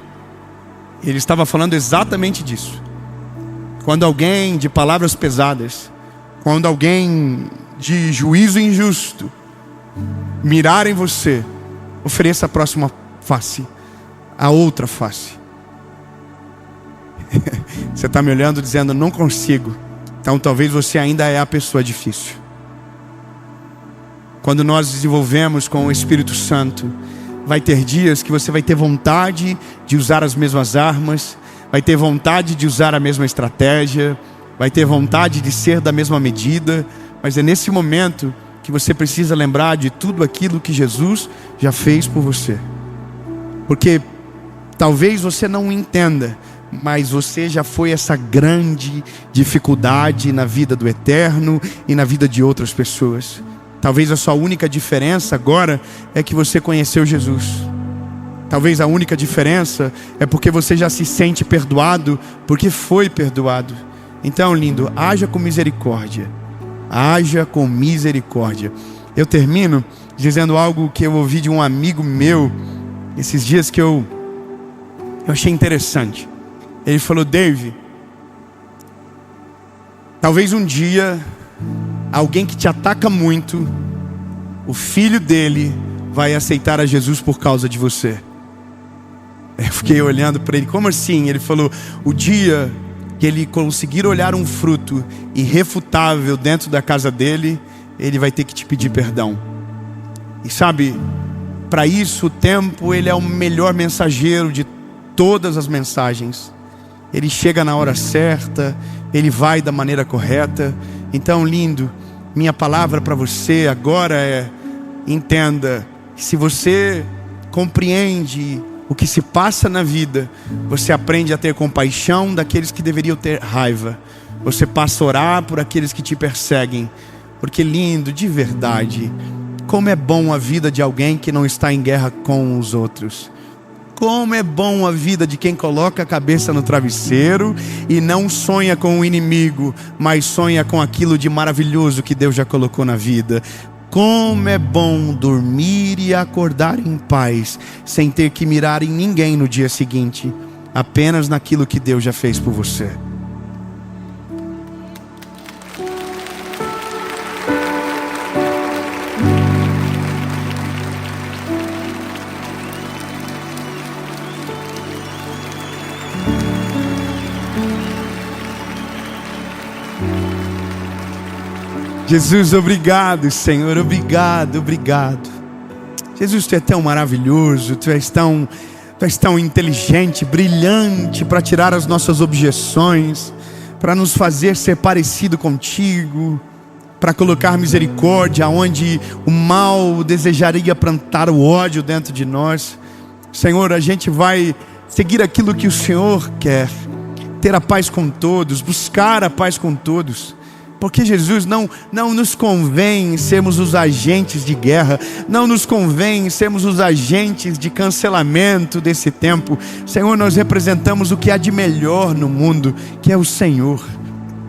ele estava falando exatamente disso. Quando alguém de palavras pesadas, quando alguém de juízo injusto mirar em você, ofereça a próxima face, a outra face. Você está me olhando dizendo: não consigo. Então talvez você ainda é a pessoa difícil. Quando nós desenvolvemos com o Espírito Santo, vai ter dias que você vai ter vontade de usar as mesmas armas, vai ter vontade de usar a mesma estratégia, vai ter vontade de ser da mesma medida. Mas é nesse momento que você precisa lembrar de tudo aquilo que Jesus já fez por você. Porque talvez você não entenda, mas você já foi essa grande dificuldade na vida do Eterno e na vida de outras pessoas. Talvez a sua única diferença agora é que você conheceu Jesus. Talvez a única diferença é porque você já se sente perdoado, porque foi perdoado. Então, lindo, haja com misericórdia. Haja com misericórdia. Eu termino dizendo algo que eu ouvi de um amigo meu esses dias, que eu achei interessante. Ele falou: Dave, talvez um dia alguém que te ataca muito, o filho dele vai aceitar a Jesus por causa de você. Eu fiquei olhando para ele, como assim? Ele falou, o dia que ele conseguir olhar um fruto irrefutável dentro da casa dele, ele vai ter que te pedir perdão. E sabe, para isso o tempo, ele é o melhor mensageiro de todas as mensagens. Ele chega na hora certa, ele vai da maneira correta. Então, lindo, minha palavra para você agora é: entenda, se você compreende o que se passa na vida, você aprende a ter compaixão daqueles que deveriam ter raiva. Você passa a orar por aqueles que te perseguem. Porque, lindo, de verdade, como é bom a vida de alguém que não está em guerra com os outros. Como é bom a vida de quem coloca a cabeça no travesseiro e não sonha com o inimigo, mas sonha com aquilo de maravilhoso que Deus já colocou na vida. Como é bom dormir e acordar em paz, sem ter que mirar em ninguém no dia seguinte, apenas naquilo que Deus já fez por você. Jesus, obrigado, Senhor, obrigado, obrigado. Jesus, Tu é tão maravilhoso, Tu és tão inteligente, brilhante para tirar as nossas objeções, para nos fazer ser parecido contigo, para colocar misericórdia onde o mal desejaria plantar o ódio dentro de nós. Senhor, a gente vai seguir aquilo que o Senhor quer, ter a paz com todos, buscar a paz com todos. Porque, Jesus, não nos convém sermos os agentes de guerra, não nos convém sermos os agentes de cancelamento desse tempo. Senhor, nós representamos o que há de melhor no mundo, que é o Senhor.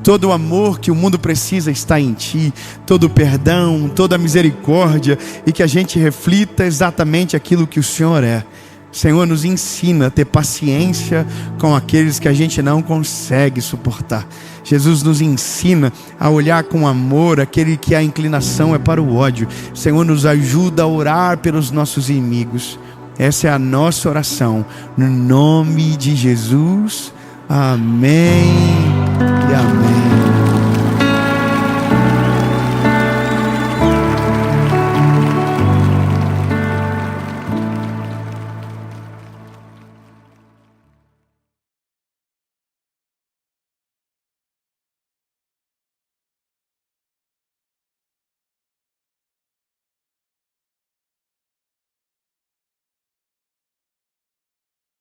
Todo o amor que o mundo precisa está em Ti, todo o perdão, toda a misericórdia, e que a gente reflita exatamente aquilo que o Senhor é. Senhor, nos ensina a ter paciência com aqueles que a gente não consegue suportar. Jesus, nos ensina a olhar com amor aquele que a inclinação é para o ódio. Senhor, nos ajuda a orar pelos nossos inimigos. Essa é a nossa oração, no nome de Jesus. Amém.